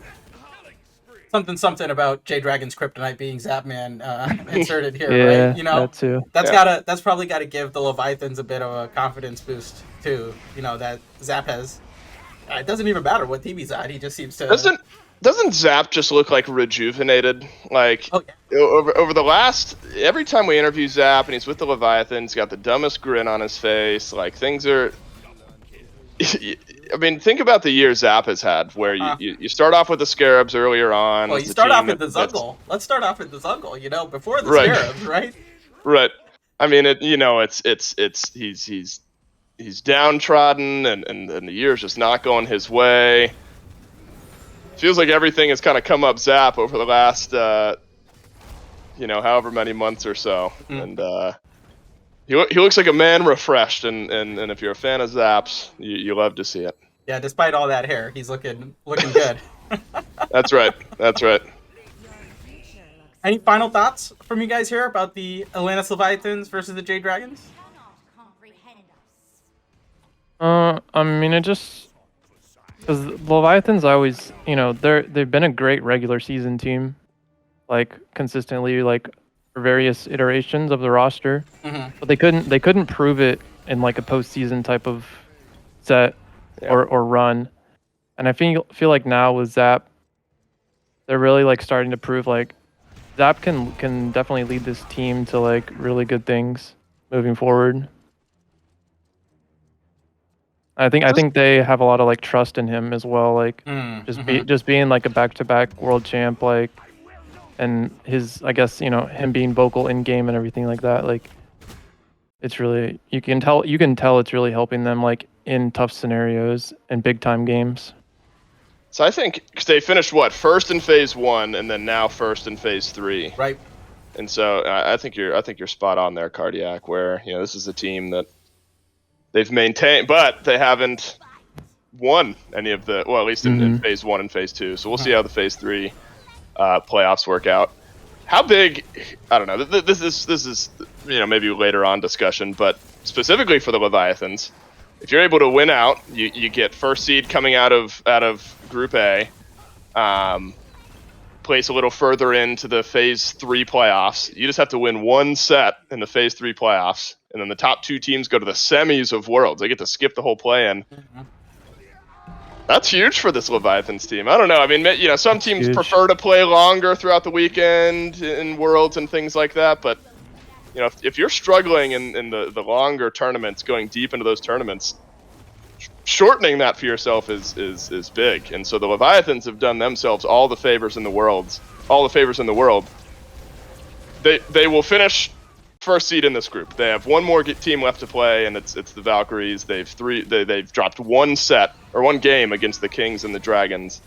Something about J Dragon's Kryptonite being Zapman inserted here, Yeah, right? You know, that too. that's probably gotta give the Leviathans a bit of a confidence boost too. You know, that Zap has. It doesn't even matter what team he's on. He just seems to. Doesn't Zap just look like rejuvenated? Like over the last every time we interview Zap and he's with the Leviathans, he's got the dumbest grin on his face. Like things are. I mean, think about the year Zap has had, where you start off with the Scarabs earlier on. Well, you start off with the Zungle. Let's start off with the Zungle. You know, before the Scarabs, right? Right. I mean, he's downtrodden, and the year's just not going his way. Feels like everything has kind of come up Zap over the last, however many months or so, and. He looks like a man refreshed, and if you're a fan of Zaps, you love to see it. Yeah, despite all that hair, he's looking good. That's right. Any final thoughts from you guys here about the Atlantis Leviathans versus the Jade Dragons? I mean, it just because Leviathans always, they've been a great regular season team, like consistently, like for various iterations of the roster, but they couldn't prove it in like a postseason type of set or run. And I feel like now with Zap, they're really like starting to prove like Zap can definitely lead this team to like really good things moving forward. I think they have a lot of like trust in him as well, like just being like a back-to-back world champ, like. And his, I guess, him being vocal in game and everything like that, like, it's really you can tell it's really helping them like in tough scenarios and big time games. So I think they finished first in phase 1 and then now first in phase 3. Right. And so I think you're spot on there, Cardiac. Where this is a team that they've maintained, but they haven't won any of the at least in phase 1 and phase 2. So we'll see how the phase 3. Playoffs work out. How big? I don't know. This is maybe later on discussion, but specifically for the Leviathans, if you're able to win out, you get first seed coming out of Group A, place a little further into the phase 3 playoffs. You just have to win one set in the phase 3 playoffs, and then the top 2 teams go to the semis of Worlds. They get to skip the whole play-in. That's huge for this Leviathans team. I don't know. I mean, some teams prefer to play longer throughout the weekend in Worlds and things like that. But, if you're struggling in the longer tournaments, going deep into those tournaments, shortening that for yourself is big. And so the Leviathans have done themselves all the favors in the world. They will finish first seed in this group. They have one more team left to play, and it's the Valkyries. They've dropped one game against the Kings and the Dragons.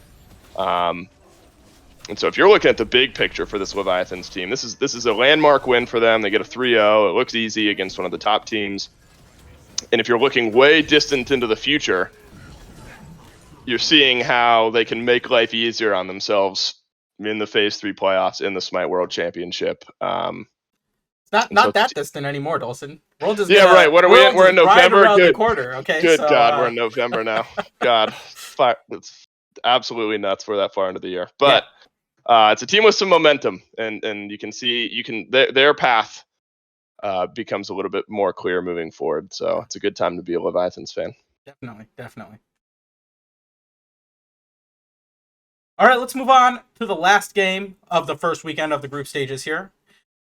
And so if you're looking at the big picture for this Leviathans team, this is a landmark win for them. They get a 3-0. It looks easy against one of the top teams. And if you're looking way distant into the future, you're seeing how they can make life easier on themselves in the phase 3 playoffs in the Smite World Championship. Not that distant anymore, Dolson. World is right. What are we in? We're in November. Good. The quarter. Okay. Good God, we're in November now. God, it's absolutely nuts. We're that far into the year, but it's a team with some momentum, and you can see their path becomes a little bit more clear moving forward. So it's a good time to be a Leviathans fan. Definitely. All right, let's move on to the last game of the first weekend of the group stages here.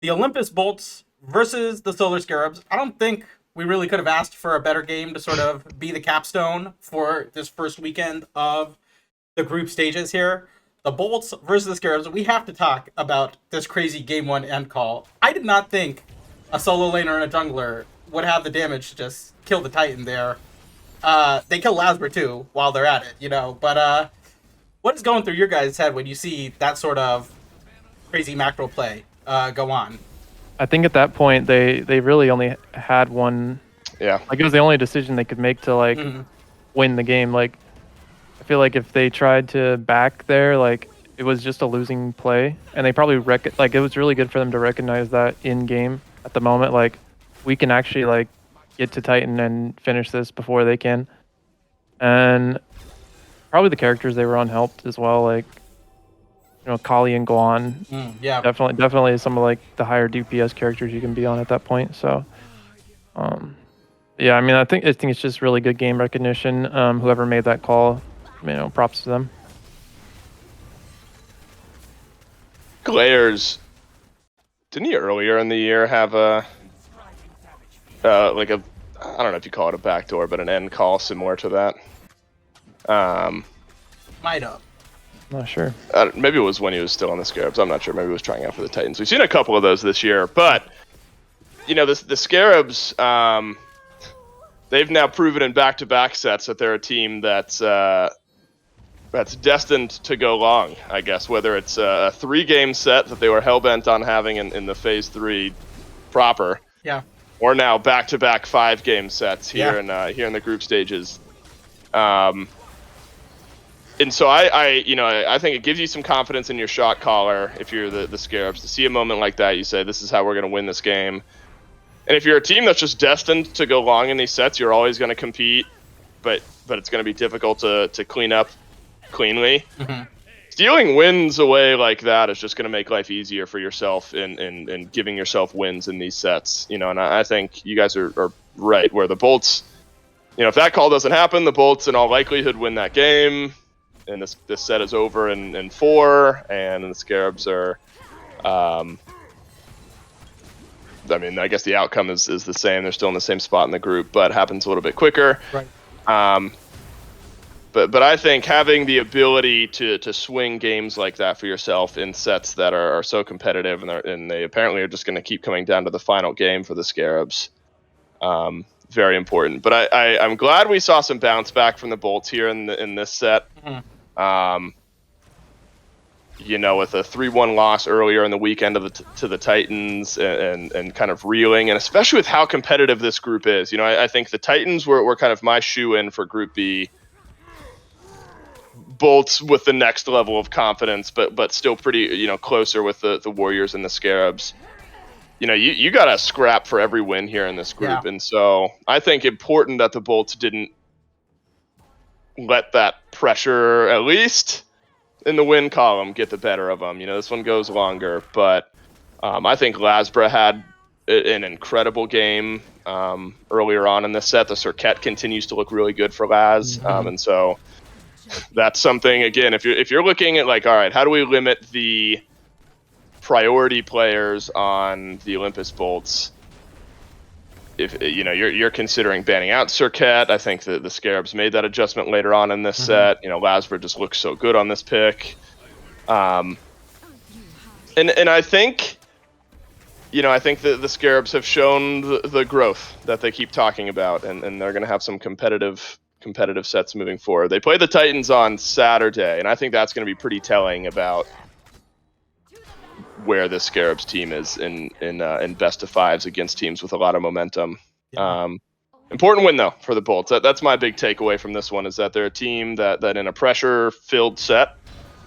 The Olympus Bolts versus the Solar Scarabs. I don't think we really could have asked for a better game to sort of be the capstone for this first weekend of the group stages here. The Bolts versus the Scarabs. We have to talk about this crazy game 1 end call. I did not think a solo laner and a jungler would have the damage to just kill the Titan there. They kill Lasber too while they're at it, But what is going through your guys' head when you see that sort of crazy macro play go on? I think at that point they really only had one. Yeah. Like it was the only decision they could make to like win the game. Like I feel like if they tried to back there, like it was just a losing play, and they probably like it was really good for them to recognize that in game at the moment. Like we can actually like get to Titan and finish this before they can, and probably the characters they were on helped as well. Like Kali and Guan. Yeah, definitely some of like the higher DPS characters you can be on at that point. So, yeah, I mean, I think it's just really good game recognition. Whoever made that call, props to them. Glares, didn't he earlier in the year have I don't know if you call it a backdoor, but an end call similar to that? Might have. Not sure. Maybe it was when he was still on the Scarabs. I'm not sure. Maybe he was trying out for the Titans. We've seen a couple of those this year, but the Scarabs, they've now proven in back-to-back sets that they're a team that's destined to go long. I guess whether it's a 3-game set that they were hell-bent on having in the Phase 3 proper, yeah, or now back-to-back 5-game sets here in the group stages. And so I think it gives you some confidence in your shot caller if you're the Scarabs to see a moment like that. You say, this is how we're going to win this game. And if you're a team that's just destined to go long in these sets, you're always going to compete, but it's going to be difficult to clean up cleanly. Stealing wins away like that is just going to make life easier for yourself in giving yourself wins in these sets. And I think you guys are right where the Bolts, if that call doesn't happen, the Bolts in all likelihood win that game. And this set is over in 4, and the Scarabs are, I guess the outcome is the same. They're still in the same spot in the group, but happens a little bit quicker. Right. But I think having the ability to swing games like that for yourself in sets that are so competitive, and they apparently are just going to keep coming down to the final game for the Scarabs, very important. But I'm glad we saw some bounce back from the Bolts here in this set. With a 3-1 loss earlier in the weekend to the Titans and kind of reeling, and especially with how competitive this group is. I think the Titans were kind of my shoe-in for Group B. Bolts with the next level of confidence, but still pretty, closer with the Warriors and the Scarabs. You got to scrap for every win here in this group. Yeah. And so I think important that the Bolts didn't let that pressure, at least in the win column, get the better of them. This one goes longer, but I think Lasbra had an incredible game earlier on in this set. The Circuit continues to look really good for Laz, and so that's something, again, if you're looking at all right, how do we limit the priority players on the Olympus Bolts? If you're considering banning out Circuit, I think the Scarabs made that adjustment later on in this set. Lasbra just looks so good on this pick, and I think the Scarabs have shown the growth that they keep talking about, and they're going to have some competitive sets moving forward. They play the Titans on Saturday, and I think that's going to be pretty telling about where the Scarabs team is in best of 5s against teams with a lot of momentum. Yeah. Important win though for the Bolts. That's my big takeaway from this one, is that they're a team that in a pressure-filled set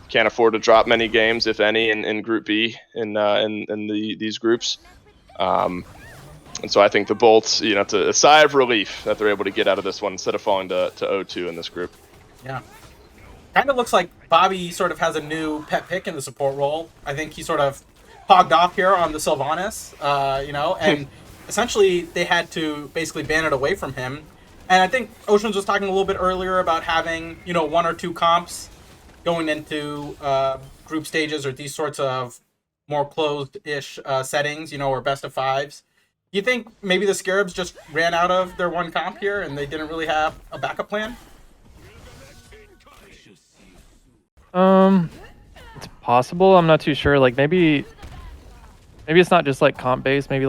can't afford to drop many games, if any, in Group B in these groups. And so I think the Bolts, it's a sigh of relief that they're able to get out of this one instead of falling to 0-2 in this group. Yeah. Kind of looks like Bobby sort of has a new pet pick in the support role. I think he sort of pogged off here on the Sylvanas, and essentially they had to basically ban it away from him. And I think Oceans was talking a little bit earlier about having, 1 or 2 comps going into group stages or these sorts of more closed-ish settings, or best of 5s. Do you think maybe the Scarabs just ran out of their 1 comp here and they didn't really have a backup plan? It's possible. I'm not too sure. Maybe it's not just comp based. Maybe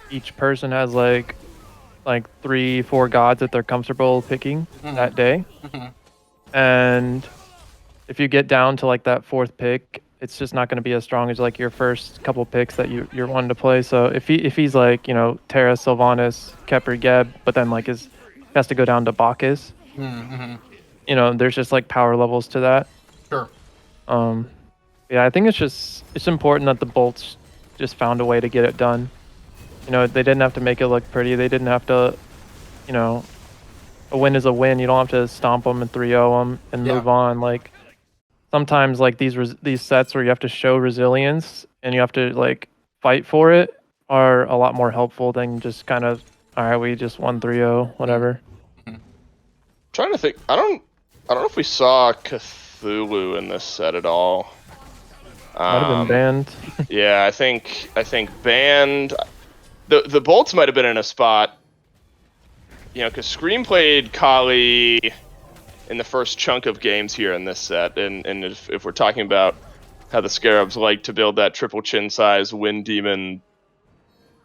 each person has 3-4 gods that they're comfortable picking that day. And if you get down to that 4th pick, it's just not going to be as strong as like your first couple picks that you're wanting to play. So if he's like, you know, Terra, Sylvanas, Kepri, Geb, but then like has to go down to Bacchus. Mm-hmm. You know, there's just like power levels to that. Sure. Yeah, I think it's important that the Bolts just found a way to get it done. You know, they didn't have to make it look pretty. They didn't have to, you know, a win is a win. You don't have to stomp them and 3-0 them and move on. Like sometimes like these sets where you have to show resilience and you have to like fight for it are a lot more helpful than just kind of, all right, we just won 3-0, whatever. Trying to think. I don't know if we saw Cthulhu in this set at all. Might have been banned. Yeah, I think banned. The Bolts might have been in a spot, you know, because Scream played Kali in the first chunk of games here in this set, and if we're talking about how the Scarabs like to build that triple chin size Wind Demon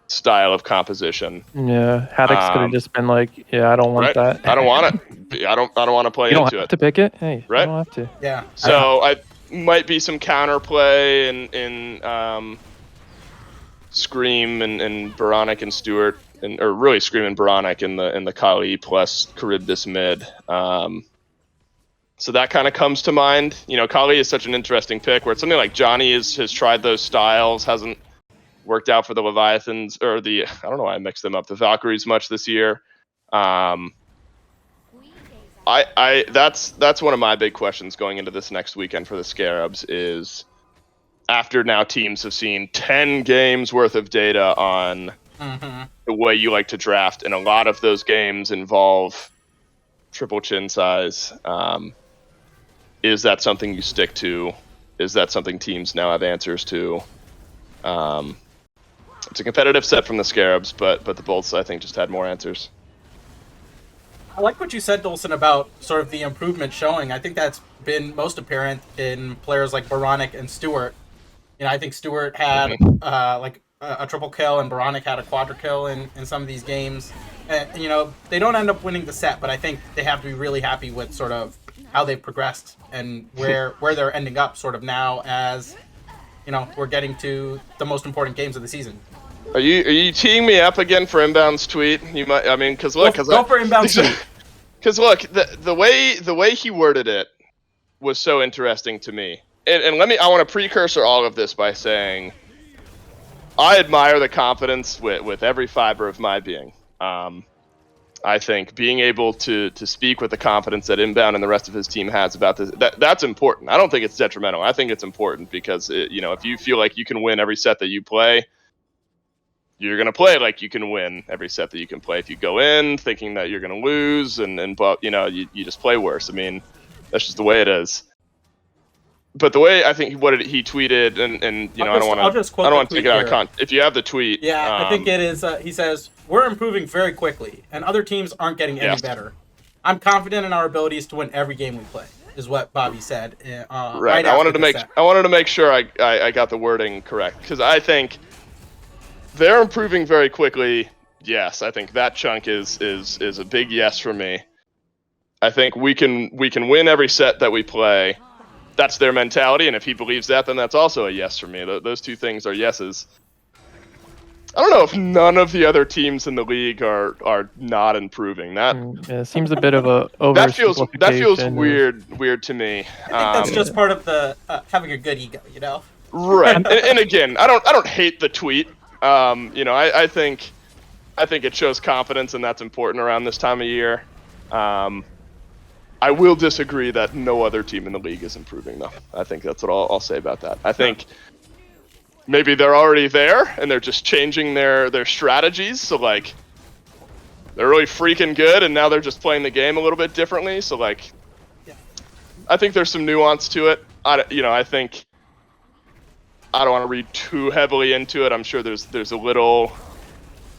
style of composition. Yeah, Haddix could have just been like, yeah, I don't want that. I don't want it. I don't want to play you into it. don't have to pick it. Hey, right? You don't have to. Yeah. So I might be some counterplay in Scream and Boronic and Stewart, or really Scream and Boronic in the Kali plus Charybdis mid. So that kind of comes to mind. You know, Kali is such an interesting pick where it's something like Johnny has tried those styles, hasn't worked out for the Leviathans or I don't know why I mixed them up, the Valkyries much this year. That's one of my big questions going into this next weekend for the Scarabs is after now teams have seen 10 games worth of data on the way you like to draft, and a lot of those games involve triple chin size. Is that something you stick to? Is that something teams now have answers to? It's a competitive set from the Scarabs, but the Bolts, I think, just had more answers. I like what you said, Dolson, about sort of the improvement showing. I think that's been most apparent in players like Boronic and Stewart. You know, I think Stewart had like a triple kill and Boronic had a quadra kill in some of these games. And, you know, they don't end up winning the set, but I think they have to be really happy with sort of how they've progressed and where they're ending up sort of now as, you know, we're getting to the most important games of the season. Are you teeing me up again for Inbound's tweet? You might. I mean, because look, go for Inbound's tweet. Because look, the way he worded it was so interesting to me. And I want to precursor all of this by saying, I admire the confidence with every fiber of my being. I think being able to speak with the confidence that Inbound and the rest of his team has about this, that's important. I don't think it's detrimental. I think it's important because if you feel like you can win every set that you play, you're going to play like you can win every set that you can play. If you go in thinking that you're going to lose you just play worse. I mean, that's just the way it is. But the way I think he tweeted, and I don't want to take it out of context. If you have the tweet, I think it is. He says, "We're improving very quickly, and other teams aren't getting any better. I'm confident in our abilities to win every game we play." Is what Bobby said. Right. I wanted to make sure I got the wording correct because I think they're improving very quickly. Yes, I think that chunk is a big yes for me. I think we can win every set that we play. That's their mentality, and if he believes that, then that's also a yes for me. Those two things are yeses. I don't know if none of the other teams in the league are not improving. That it seems a bit of a oversimplification. That feels weird to me. I think that's just part of the having a good ego, you know. Right, and again, I don't hate the tweet. I think it shows confidence, and that's important around this time of year. I will disagree that no other team in the league is improving, though. I think that's what I'll say about that. I think maybe they're already there, and they're just changing their strategies. So, like, they're really freaking good, and now they're just playing the game a little bit differently. So, like, I think there's some nuance to it. I think I don't want to read too heavily into it. I'm sure there's a little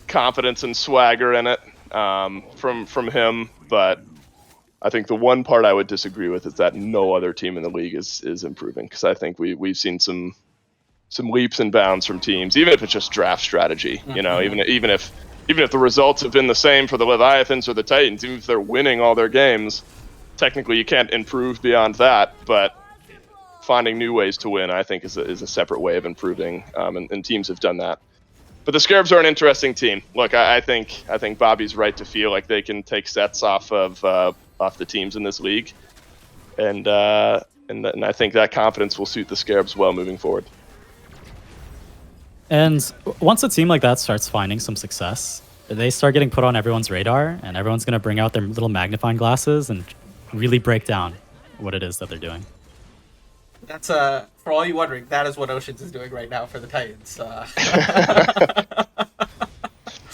confidence and swagger in it from him, but I think the one part I would disagree with is that no other team in the league is improving, because I think we've seen some leaps and bounds from teams, even if it's just draft strategy. Even if the results have been the same for the Leviathans or the Titans, even if they're winning all their games, technically you can't improve beyond that. But finding new ways to win, I think, is a separate way of improving, and teams have done that. But the Scarabs are an interesting team. Look, I think Bobby's right to feel like they can take sets off the teams in this league, and I think that confidence will suit the Scarabs well moving forward. And once a team like that starts finding some success, they start getting put on everyone's radar, and everyone's going to bring out their little magnifying glasses and really break down what it is that they're doing. That's for all you wondering, that is what Oceans is doing right now for the Titans.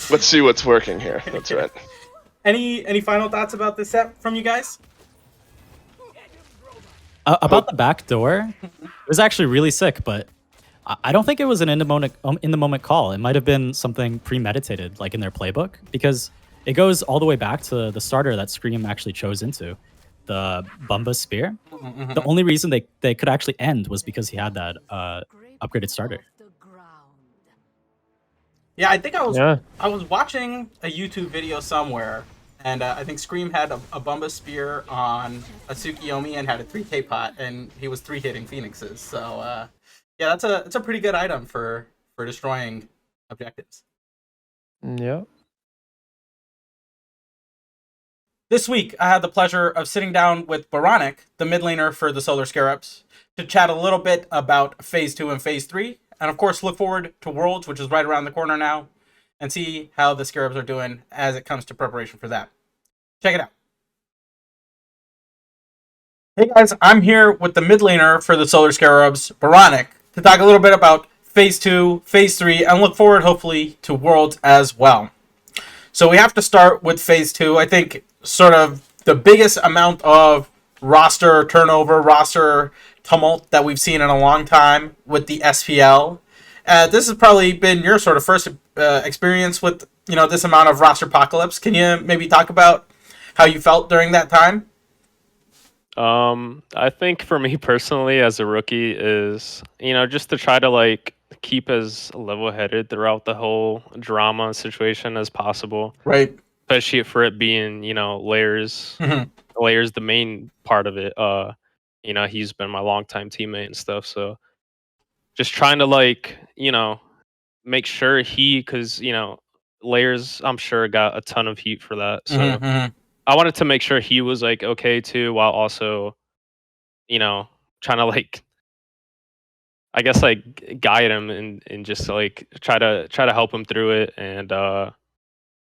Let's see what's working here. That's right. Any final thoughts about this set from you guys? About the back door, it was actually really sick, but I don't think it was an in the moment call. It might have been something premeditated, like in their playbook, because it goes all the way back to the starter that Scream actually chose into, the Bumba Spear. Mm-hmm. The only reason they could actually end was because he had that upgraded starter. Yeah, I think I was watching a YouTube video somewhere, and I think Scream had a Bumba Spear on a Tsukiyomi and had a 3K pot, and he was 3-hitting Phoenixes. So yeah, that's a pretty good item for destroying objectives. Yeah. This week, I had the pleasure of sitting down with Boronic, the mid laner for the Solar Scarabs, to chat a little bit about Phase 2 and Phase 3, and of course look forward to Worlds, which is right around the corner now, and see how the Scarabs are doing as it comes to preparation for that. Check it out. Hey guys, I'm here with the mid laner for the Solar Scarabs, Boronic, to talk a little bit about Phase 2, Phase 3, and look forward, hopefully, to Worlds as well. So we have to start with Phase 2. I think sort of the biggest amount of roster turnover, roster tumult that we've seen in a long time with the SPL. This has probably been your sort of first experience with, this amount of roster apocalypse. Can you maybe talk about how you felt during that time? I think for me personally as a rookie is, just to try to keep as level-headed throughout the whole drama situation as possible. Right. Especially for it being, layers. Mm-hmm. Layers the main part of it. He's been my longtime teammate and stuff, so just trying to make sure because Layers I'm sure got a ton of heat for that. So Mm-hmm. I wanted to make sure he was okay too, while also, trying to I guess guide him and just try to help him through it, and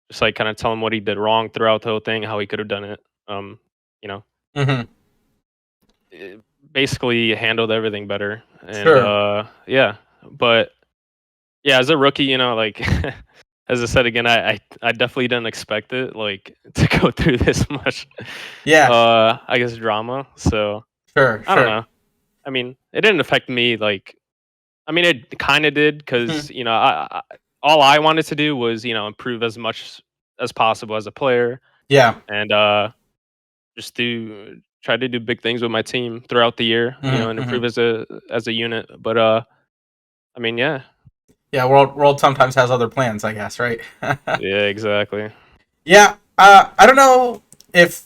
just kind of tell him what he did wrong throughout the whole thing, how he could have done it. Mm-hmm. It basically handled everything better. And Sure. yeah, but yeah, as a rookie, as I said again, I definitely didn't expect it to go through this much. Yeah. I guess drama. So Sure. I don't know. I mean, it didn't affect me. It kind of did because I all I wanted to do was improve as much as possible as a player. Yeah. And just try to do big things with my team throughout the year. Mm-hmm. And improve as a unit. But yeah. Yeah, World sometimes has other plans, I guess, right? Yeah, exactly. Yeah, I don't know if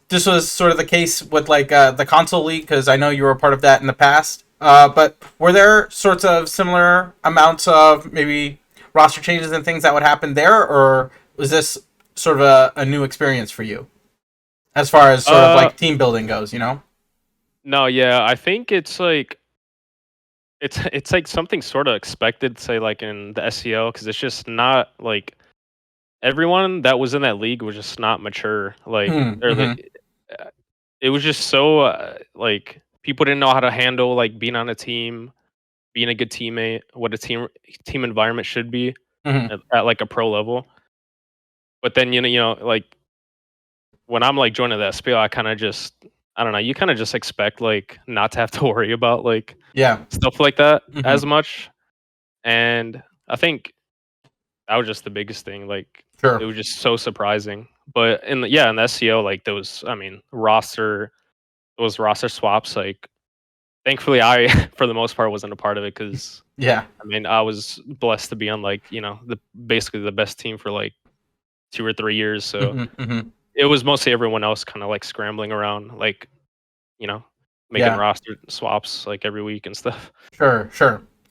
this was sort of the case with the console league, because I know you were a part of that in the past. But were there sorts of similar amounts of maybe roster changes and things that would happen there, or was this sort of a new experience for you as far as sort of team building goes? No, yeah, I think it's it's something sort of expected, say in the SEO, because it's just not everyone that was in that league was just not mature. It was just so people didn't know how to handle being on a team, being a good teammate, what a team environment should be at a pro level. But then when I'm joining the SPL, I kind of just, I don't know, you kind of just expect not to have to worry about stuff like that as much. And I think that was just the biggest thing. Sure. It was just so surprising. But in the SEO, those roster swaps, thankfully I for the most part wasn't a part of it, because I was blessed to be on basically the best team for 2 or 3 years. So it was mostly everyone else kind of scrambling around, making roster swaps like every week and stuff. Sure.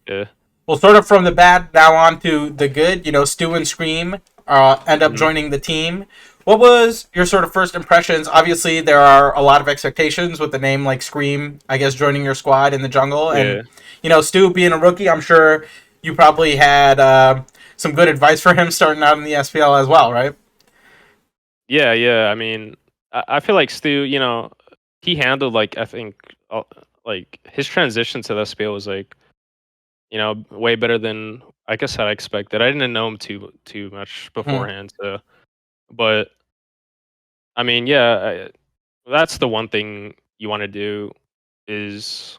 Yeah. Well, sort of from the bad now on to the good. Stu and Scream end up joining the team. What was your sort of first impressions? Obviously, there are a lot of expectations with the name like Scream, I guess, joining your squad in the jungle. Yeah. And, Stu being a rookie, I'm sure you probably had some good advice for him starting out in the SPL as well, right? Yeah. I mean, I feel like Stu, he handled like, I think, like his transition to the SPL was like, way better than I guess I expected. I didn't know him too much beforehand, so but I mean, yeah, that's the one thing you want to do is,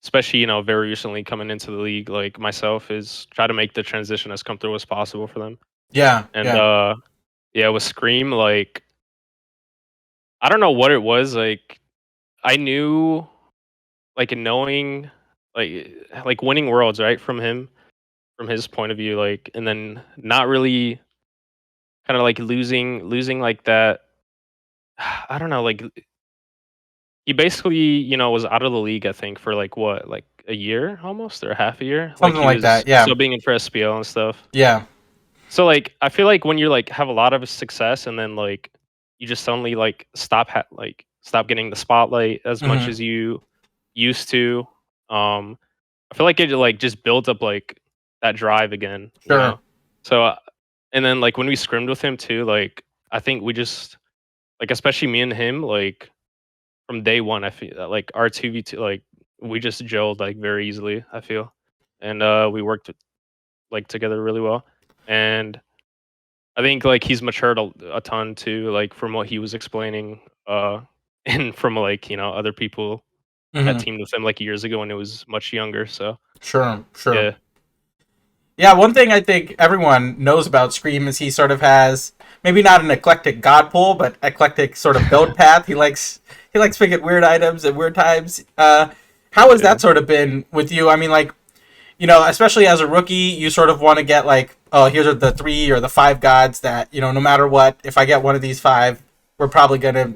especially very recently coming into the league like myself, is try to make the transition as comfortable as possible for them. Yeah. And yeah, with Scream, like I don't know what it was. Like I knew, like knowing, like winning worlds right from him, from his point of view, like, and then not really kind of like losing like that. I don't know, like he basically, was out of the league, I think, for like what, like a year almost or half a year. Like Something he like was that, yeah. still being in for SPL and stuff. Yeah. So like I feel like when you're like have a lot of success and then like you just suddenly like stop getting the spotlight as much as you used to. I feel like it like just builds up like that drive again. Sure. So and then like when we scrimmed with him too, like I think we just like, especially me and him, like from day one, I feel like our 2v2, like we just gelled like very easily, I feel. And we worked like together really well. And I think like he's matured a ton too, like from what he was explaining, and from like, other people that teamed with him like years ago when it was much younger. So Sure. yeah. Yeah, one thing I think everyone knows about Scream is he sort of has maybe not an eclectic god pool, but eclectic sort of build path. He likes picking weird items at weird times. How has that sort of been with you? I mean, like, especially as a rookie, you sort of want to get like, oh, here's are the 3 or the 5 gods that, no matter what, if I get one of these 5, we're probably gonna,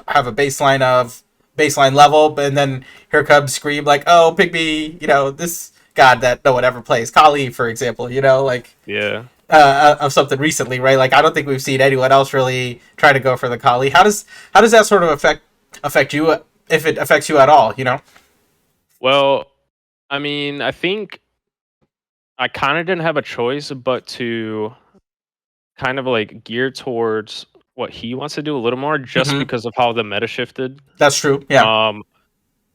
have a baseline level. But then here comes Scream, like, oh, pick me, this god that no one ever plays, Kali, for example, like Yeah. Of something recently, right? Like I don't think we've seen anyone else really try to go for the Kali. How does that sort of affect you, if it affects you at all? Well, I mean, I think I kind of didn't have a choice but to kind of like gear towards what he wants to do a little more, just because of how the meta shifted. That's true. Yeah.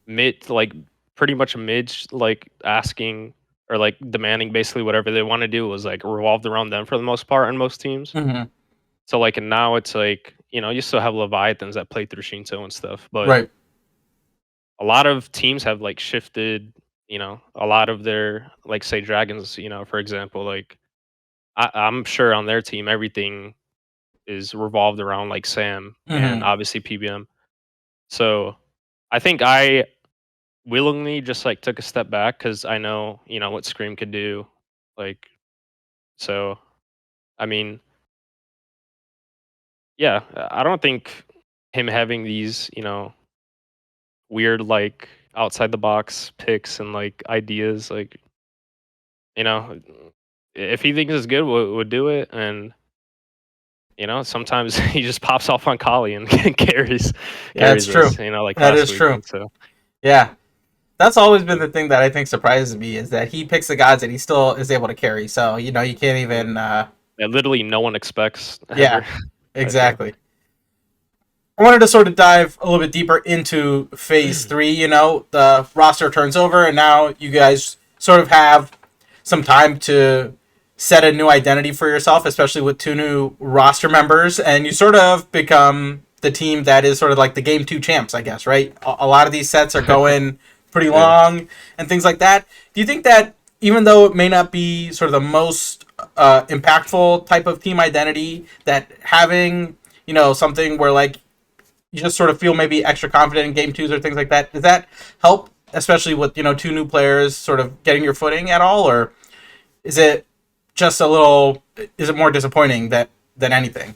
Mid, like pretty much mid, like asking or like demanding basically whatever they want to do was like revolved around them for the most part in most teams. So like, and now it's like, you still have Leviathans that play through Shinto and stuff, but Right. a lot of teams have like shifted, a lot of their, like say Dragons, for example, like I'm sure on their team everything is revolved around like Sam and obviously PBM. So I think I willingly just like took a step back because I know what Scream could do, like, so I mean, yeah, I don't think him having these weird like outside the box picks and like ideas, like, if he thinks it's good, would do it. And sometimes he just pops off on Kali and carries. Yeah, that's true. Us, like that last is true. weekend, so Yeah, that's always been the thing that I think surprises me, is that he picks the gods and he still is able to carry. So you can't even. that literally no one expects. Yeah, ever. exactly. I wanted to sort of dive a little bit deeper into phase 3. The roster turns over, and now you guys sort of have some time to set a new identity for yourself, especially with 2 new roster members, and you sort of become the team that is sort of like the game 2 champs, I guess, right? A lot of these sets are going pretty long and things like that. Do you think that even though it may not be sort of the most impactful type of team identity, that having, something where like you just sort of feel maybe extra confident in game 2s or things like that, does that help, especially with 2 new players sort of getting your footing at all? Or is it just is it more disappointing than anything?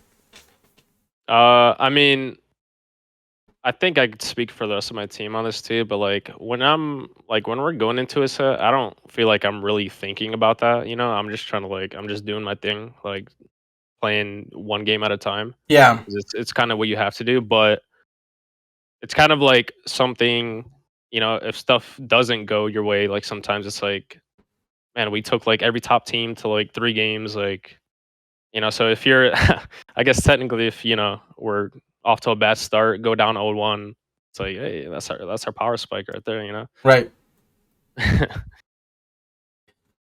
I mean, I think I could speak for the rest of my team on this too, but like when we're going into a set, I don't feel like I'm really thinking about that. I'm just trying to I'm just doing my thing, like playing one game at a time. Yeah. It's kind of what you have to do, but it's kind of like something, if stuff doesn't go your way, like sometimes it's like, man, we took like every top team to like 3 games, like, so if you're, I guess technically if, we're off to a bad start, go down 0-1, it's like, hey, that's our power spike right there. Right. I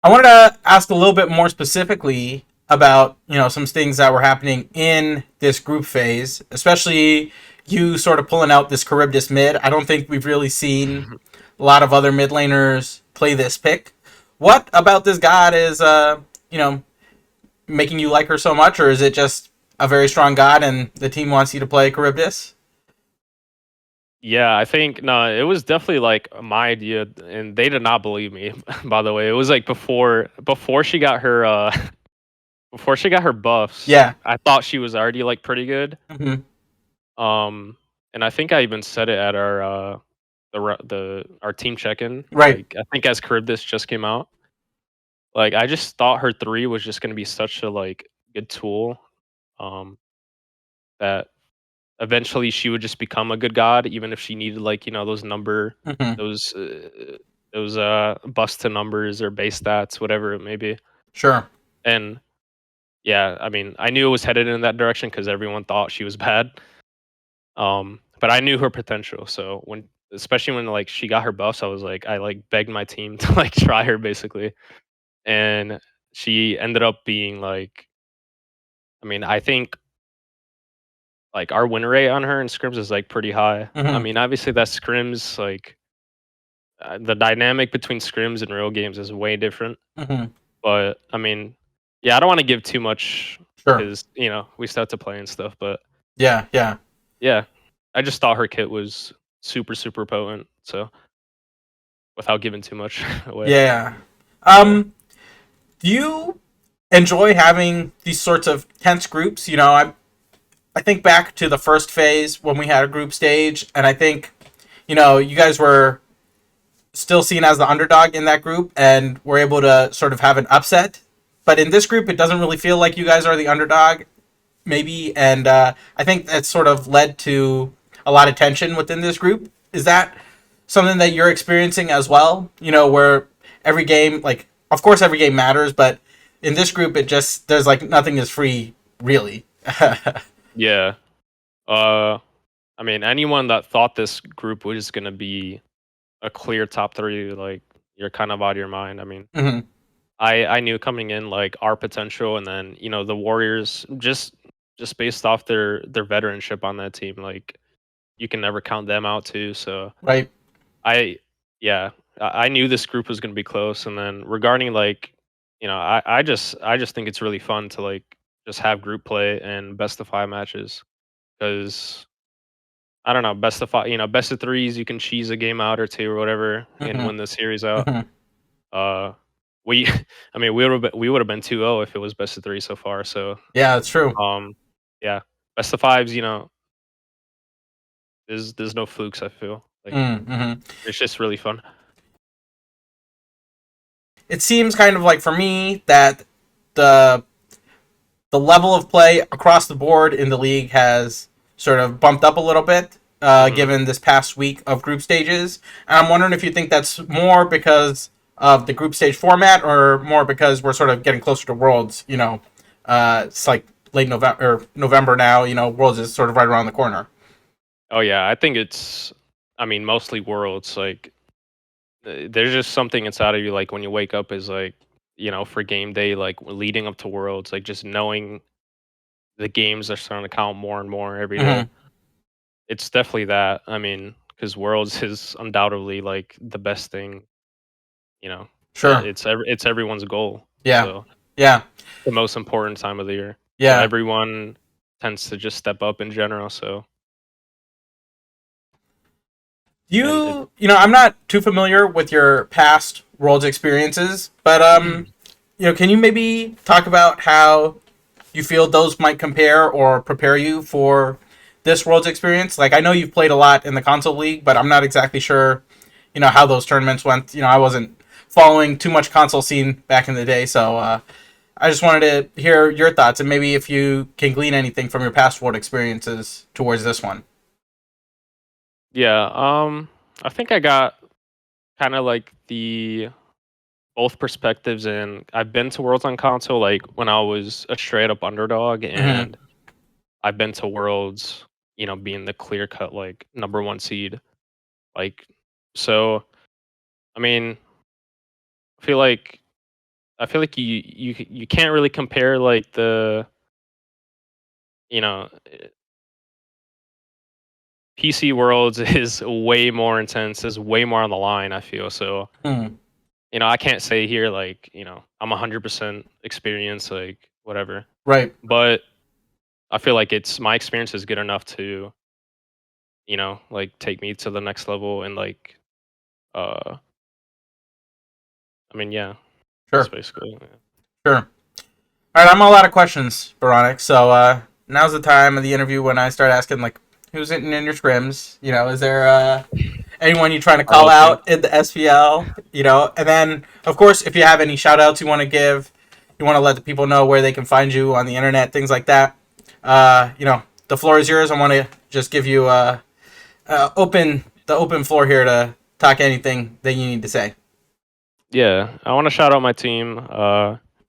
wanted to ask a little bit more specifically about, some things that were happening in this group phase, especially you sort of pulling out this Charybdis mid. I don't think we've really seen a lot of other mid laners play this pick. What about this god is, making you like her so much, or is it just a very strong god and the team wants you to play Charybdis? Yeah, I think no, it was definitely like my idea, and they did not believe me. By the way, it was like before she got her before she got her buffs. Yeah, I thought she was already like pretty good. mm-hmm. And I think I even said it at our our team check-in. Right. Like, I think as Charybdis just came out, like I just thought her 3 was just gonna be such a like good tool, that eventually she would just become a good god, even if she needed like those Mm-hmm. those bust to numbers or base stats, whatever it may be. Sure. And yeah, I mean, I knew it was headed in that direction because everyone thought she was bad. But I knew her potential. So especially when like she got her buffs, I was like, I like begged my team to like try her basically, and she ended up being like, I mean, I think like our win rate on her in scrims is like pretty high. Mm-hmm. I mean, obviously that scrims like the dynamic between scrims and real games is way different. Mm-hmm. But I mean, yeah, I don't want to give too much Sure. because we start to play and stuff. But Yeah, I just thought her kit was super super potent. So without giving too much away. Yeah. Do you enjoy having these sorts of tense groups? I think back to the first phase when we had a group stage, and I think, you guys were still seen as the underdog in that group and were able to sort of have an upset. But in this group, it doesn't really feel like you guys are the underdog, maybe. And I think that sort of led to a lot of tension within this group. Is that something that you're experiencing as well? Where every game, like, of course, every game matters, but in this group, there's like nothing is free, really. Yeah. I mean, anyone that thought this group was gonna be a clear top 3, like you're kind of out of your mind. I mean, Mm-hmm. I knew coming in like our potential, and then the Warriors just based off their veteranship on that team, like you can never count them out too. So Right. I knew this group was gonna be close, and then regarding like I just think it's really fun to like just have group play and best of 5 matches because I don't know, best of 5, best of 3s, you can cheese a game out or 2 or whatever and Mm-hmm. win the series out. Mm-hmm. We, I mean, we would have been 2-0 if it was best of 3 so far. So, Yeah, that's true. yeah, best of 5s, there's no flukes. I feel like Mm-hmm. it's just really fun. It seems kind of like for me that the level of play across the board in the league has sort of bumped up a little bit, given this past week of group stages. And I'm wondering if you think that's more because of the group stage format or more because we're sort of getting closer to Worlds. It's like late November now. Worlds is sort of right around the corner. Oh yeah, I think it's, I mean, mostly Worlds. Like, there's just something inside of you, like when you wake up, is like, for game day, like leading up to Worlds, like just knowing the games are starting to count more and more every day. Mm-hmm. It's definitely that. I mean, because Worlds is undoubtedly like the best thing. Sure. It's everyone's goal. Yeah. So Yeah. the most important time of the year. Yeah. So everyone tends to just step up in general. So I'm not too familiar with your past Worlds experiences, but can you maybe talk about how you feel those might compare or prepare you for this Worlds experience? Like, I know you've played a lot in the console league, but I'm not exactly sure, how those tournaments went. I wasn't following too much console scene back in the day, so I just wanted to hear your thoughts and maybe if you can glean anything from your past World experiences towards this one. Yeah, I think I got kind of like the both perspectives, and I've been to Worlds on console like when I was a straight up underdog, and I've been to Worlds, being the clear cut like number one seed. Like, so I mean, I feel like you can't really compare like the you know PC Worlds is way more intense, is way more on the line, I feel. So, I can't say here like, I'm 100% experienced, like whatever. Right. But I feel like my experience is good enough to, like take me to the next level and like, I mean, yeah. Sure. That's basically it. Sure. All right, I'm all out of questions, Boronic. So now's the time of the interview when I start asking, like, who's hitting in your scrims? Is there anyone you trying to call out in the SPL? And then, of course, if you have any shout-outs you want to give, you want to let the people know where they can find you on the internet, things like that. The floor is yours. I want to just give you the open floor here to talk anything that you need to say. Yeah, I want to shout out my team.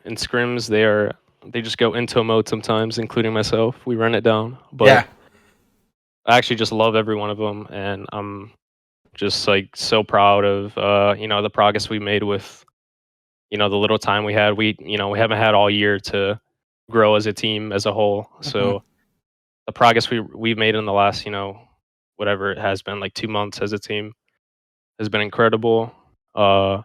In scrims, they just go into a mode sometimes, including myself. We run it down, but Yeah. I actually just love every one of them, and I'm just like so proud of the progress we made with the little time we had. We haven't had all year to grow as a team as a whole. So the progress we've made in the last whatever it has been, like 2 months as a team, has been incredible. Shout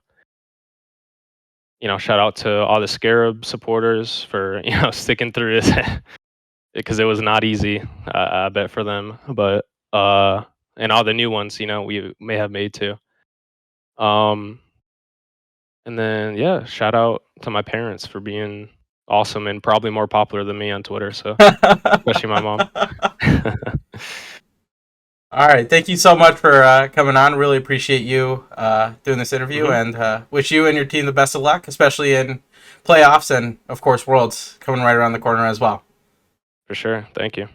out to all the Scarab supporters for sticking through this because it was not easy. I bet for them, but and all the new ones we may have made too. And then yeah, shout out to my parents for being awesome and probably more popular than me on Twitter. So especially my mom. All right. Thank you so much for coming on. Really appreciate you doing this interview and wish you and your team the best of luck, especially in playoffs and, of course, Worlds coming right around the corner as well. For sure. Thank you.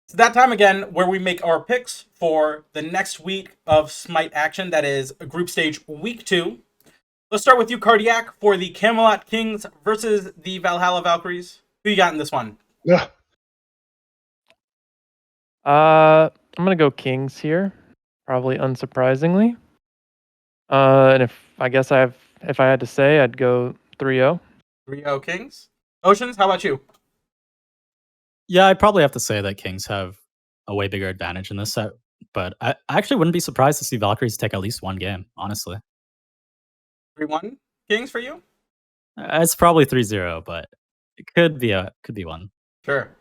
It's that time again where we make our picks for the next week of Smite action. That is Group Stage Week 2. Let's start with you, Cardiac, for the Camelot Kings versus the Valhalla Valkyries. Who you got in this one? Yeah. I'm gonna go Kings here, probably unsurprisingly. And if I had to say, I'd go 3-0. 3-0 Kings. Oceans, how about you? Yeah, I'd probably have to say that Kings have a way bigger advantage in this set, but I actually wouldn't be surprised to see Valkyries take at least one game, honestly. 3-1 Kings for you? It's probably 3-0, but it could be one. Sure.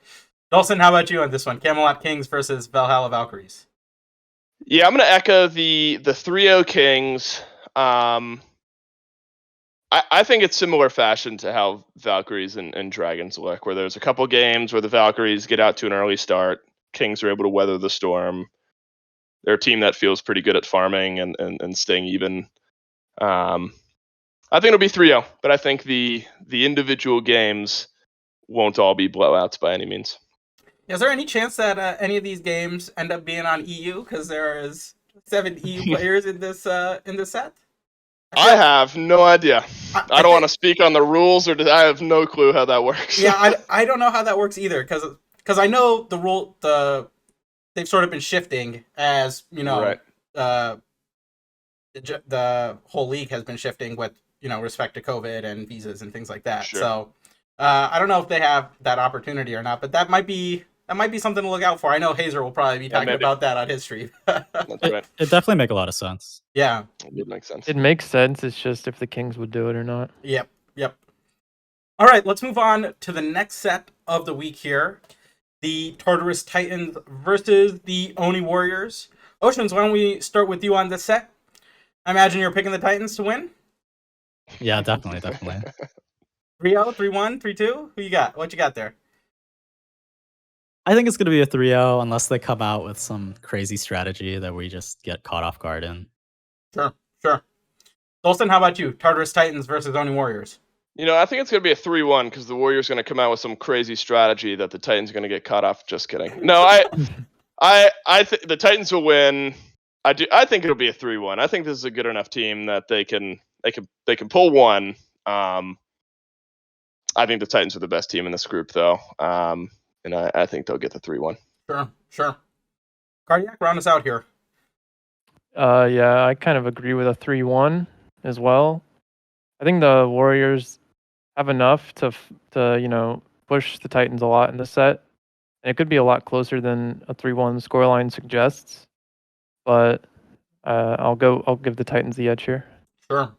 Dolson, how about you on this one? Camelot Kings versus Valhalla Valkyries. Yeah, I'm going to echo the 3-0 Kings. I think it's similar fashion to how Valkyries and Dragons look, where there's a couple games where the Valkyries get out to an early start. Kings are able to weather the storm. They're a team that feels pretty good at farming and staying even. I think it'll be 3-0, but I think the individual games won't all be blowouts by any means. Is there any chance that any of these games end up being on EU? Because there is 7 EU players in this set. I have no idea. I don't want to speak on the rules, I have no clue how that works. Yeah, I don't know how that works either, because I know they've sort of been shifting as Right. The whole league has been shifting with respect to COVID and visas and things like that. Sure. So I don't know if they have that opportunity or not, but that might be something to look out for. I know Hazer will probably be talking about that on his stream. That's right. It definitely make a lot of sense. Yeah. It makes sense. It makes sense. It's just if the Kings would do it or not. Yep. All right, let's move on to the next set of the week here. The Tartarus Titans versus the Oni Warriors. Oceans, why don't we start with you on this set? I imagine you're picking the Titans to win? Yeah, definitely. 3-0, 3-1, 3-2? Who you got? What you got there? I think it's going to be a 3-0 unless they come out with some crazy strategy that we just get caught off guard in. Sure. Dolson, how about you? Tartarus Titans versus Oni Warriors. I think it's going to be a 3-1 because the Warriors are going to come out with some crazy strategy that the Titans are going to get caught off. Just kidding. No, I think the Titans will win. I think it'll be a 3-1. I think this is a good enough team that they can pull one. I think the Titans are the best team in this group, though, and I think they'll get the 3-1. Sure. Cardiac, round us out here. Yeah, I kind of agree with a 3-1 as well. I think the Warriors have enough to push the Titans a lot in the set. And it could be a lot closer than a 3-1 scoreline suggests. But I'll give the Titans the edge here. Sure.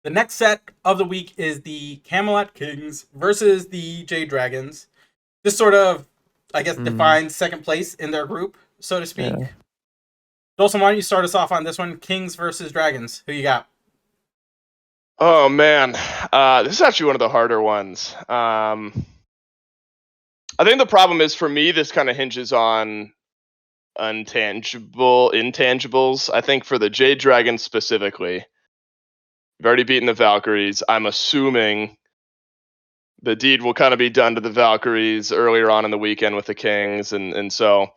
The next set of the week is the Camelot Kings versus the Jade Dragons. This sort of, I guess, defines second place in their group, so to speak. Yeah. Dolson, why don't you start us off on this one? Kings versus Dragons. Who you got? Oh, man. This is actually one of the harder ones. I think the problem is, for me, this kind of hinges on intangibles. I think for the Jade Dragons specifically, you've already beaten the Valkyries. I'm assuming the deed will kind of be done to the Valkyries earlier on in the weekend with the Kings, and so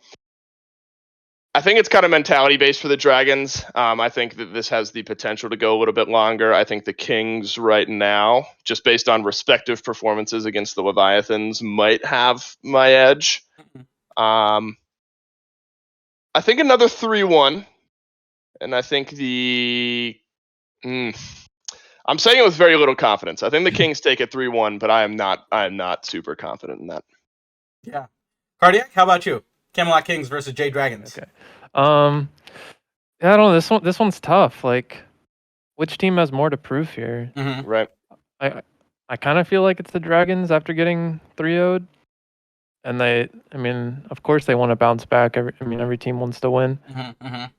I think it's kind of mentality based for the Dragons. I think that this has the potential to go a little bit longer. I think the Kings right now, just based on respective performances against the Leviathans, might have my edge. I think another 3-1, and I think I'm saying it with very little confidence. I think the Kings take it 3-1, but I am not super confident in that. Yeah. Cardiac, how about you? Camelot Kings versus Jade Dragons. Okay. Yeah, I don't know. This one's tough. Like, which team has more to prove here? Mm-hmm. Right. I kind of feel like it's the Dragons after getting 3-0'd. And of course they want to bounce back. Every team wants to win. I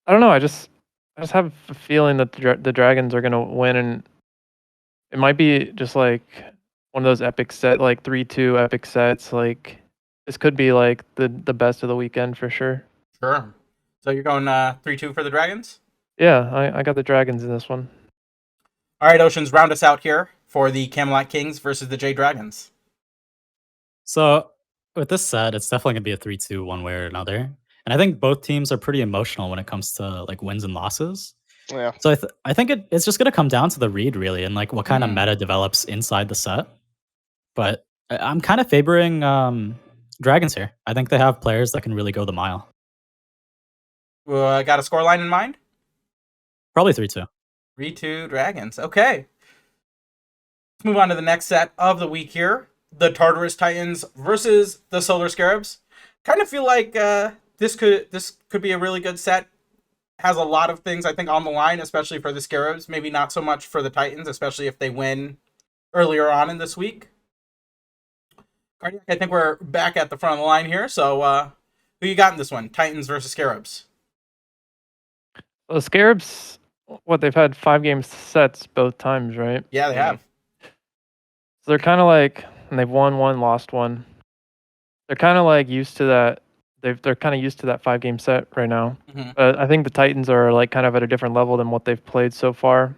don't know. I just have a feeling that the Dragons are gonna win, and it might be just like one of those epic set, like 3-2 epic sets. Like, this could be like the best of the weekend for sure. Sure. So you're going 3-2 for the Dragons? Yeah, I got the Dragons in this one. All right, Oceans, round us out here for the Camelot Kings versus the Jade Dragons. So with this set, it's definitely gonna be a 3-2 one way or another. And I think both teams are pretty emotional when it comes to like wins and losses. Yeah. So I think it's just gonna come down to the read really, and like what kind of meta develops inside the set. But I'm kind of favoring Dragons here. I think they have players that can really go the mile. Got a scoreline in mind? Probably 3-2. 3-2 Dragons. Okay. Let's move on to the next set of the week here. The Tartarus Titans versus the Solar Scarabs. Kind of feel like this could be a really good set. Has a lot of things, I think, on the line, especially for the Scarabs. Maybe not so much for the Titans, especially if they win earlier on in this week. Cardiac, I think we're back at the front of the line here. So who you got in this one? Titans versus Scarabs. Well, the Scarabs, they've had 5-game sets both times, right? Yeah, they have. So they're kind of like, and they've won one, lost one. They're kind of like used to that. They're kind of used to that 5-game set right now. But I think the Titans are like kind of at a different level than what they've played so far.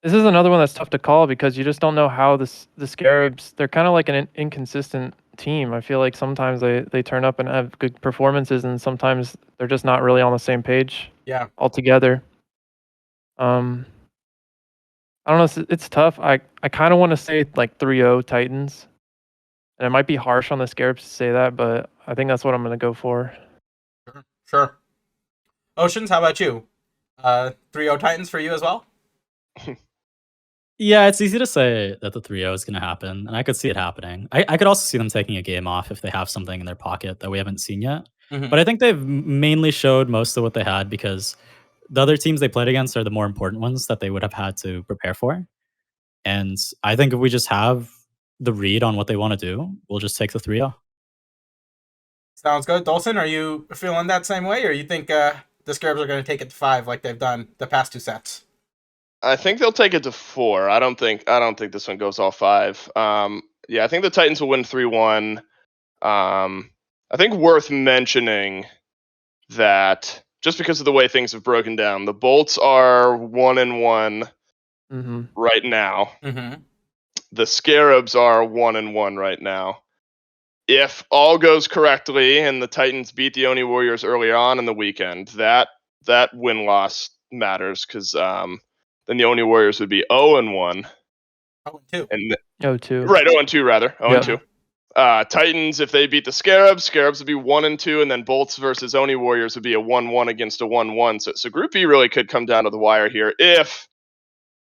This is another one that's tough to call because you just don't know how the Scarabs, they're kind of like an inconsistent team. I feel like sometimes they turn up and have good performances, and sometimes they're just not really on the same page. Yeah. Altogether. I don't know. It's tough. I kind of want to say like 3-0 Titans. And it might be harsh on the Scarabs to say that, but I think that's what I'm going to go for. Sure. Oceans, how about you? 3-0 Titans for you as well? Yeah, it's easy to say that the 3-0 is going to happen, and I could see it happening. I could also see them taking a game off if they have something in their pocket that we haven't seen yet. But I think they've mainly showed most of what they had because the other teams they played against are the more important ones that they would have had to prepare for. And I think if we just have the read on what they want to do, we'll just take the 3-0. Sounds good. Dolson, are you feeling that same way, or you think the Scarabs are going to take it to 5 like they've done the past 2 sets? I think they'll take it to 4. I don't think this one goes all 5. Yeah, I think the Titans will win 3-1. I think worth mentioning that just because of the way things have broken down, the Bolts are 1-1 right now. Mm-hmm. The Scarabs are 1-1 right now. If all goes correctly and the Titans beat the Oni Warriors early on in the weekend, that win-loss matters because then the Oni Warriors would be 0-1. 0-2. And 0-2. Right, 0-2 rather. 0-2. Yep. Titans, if they beat the Scarabs would be 1-2, and then Bolts versus Oni Warriors would be a 1-1 against a 1-1. So Group B really could come down to the wire here if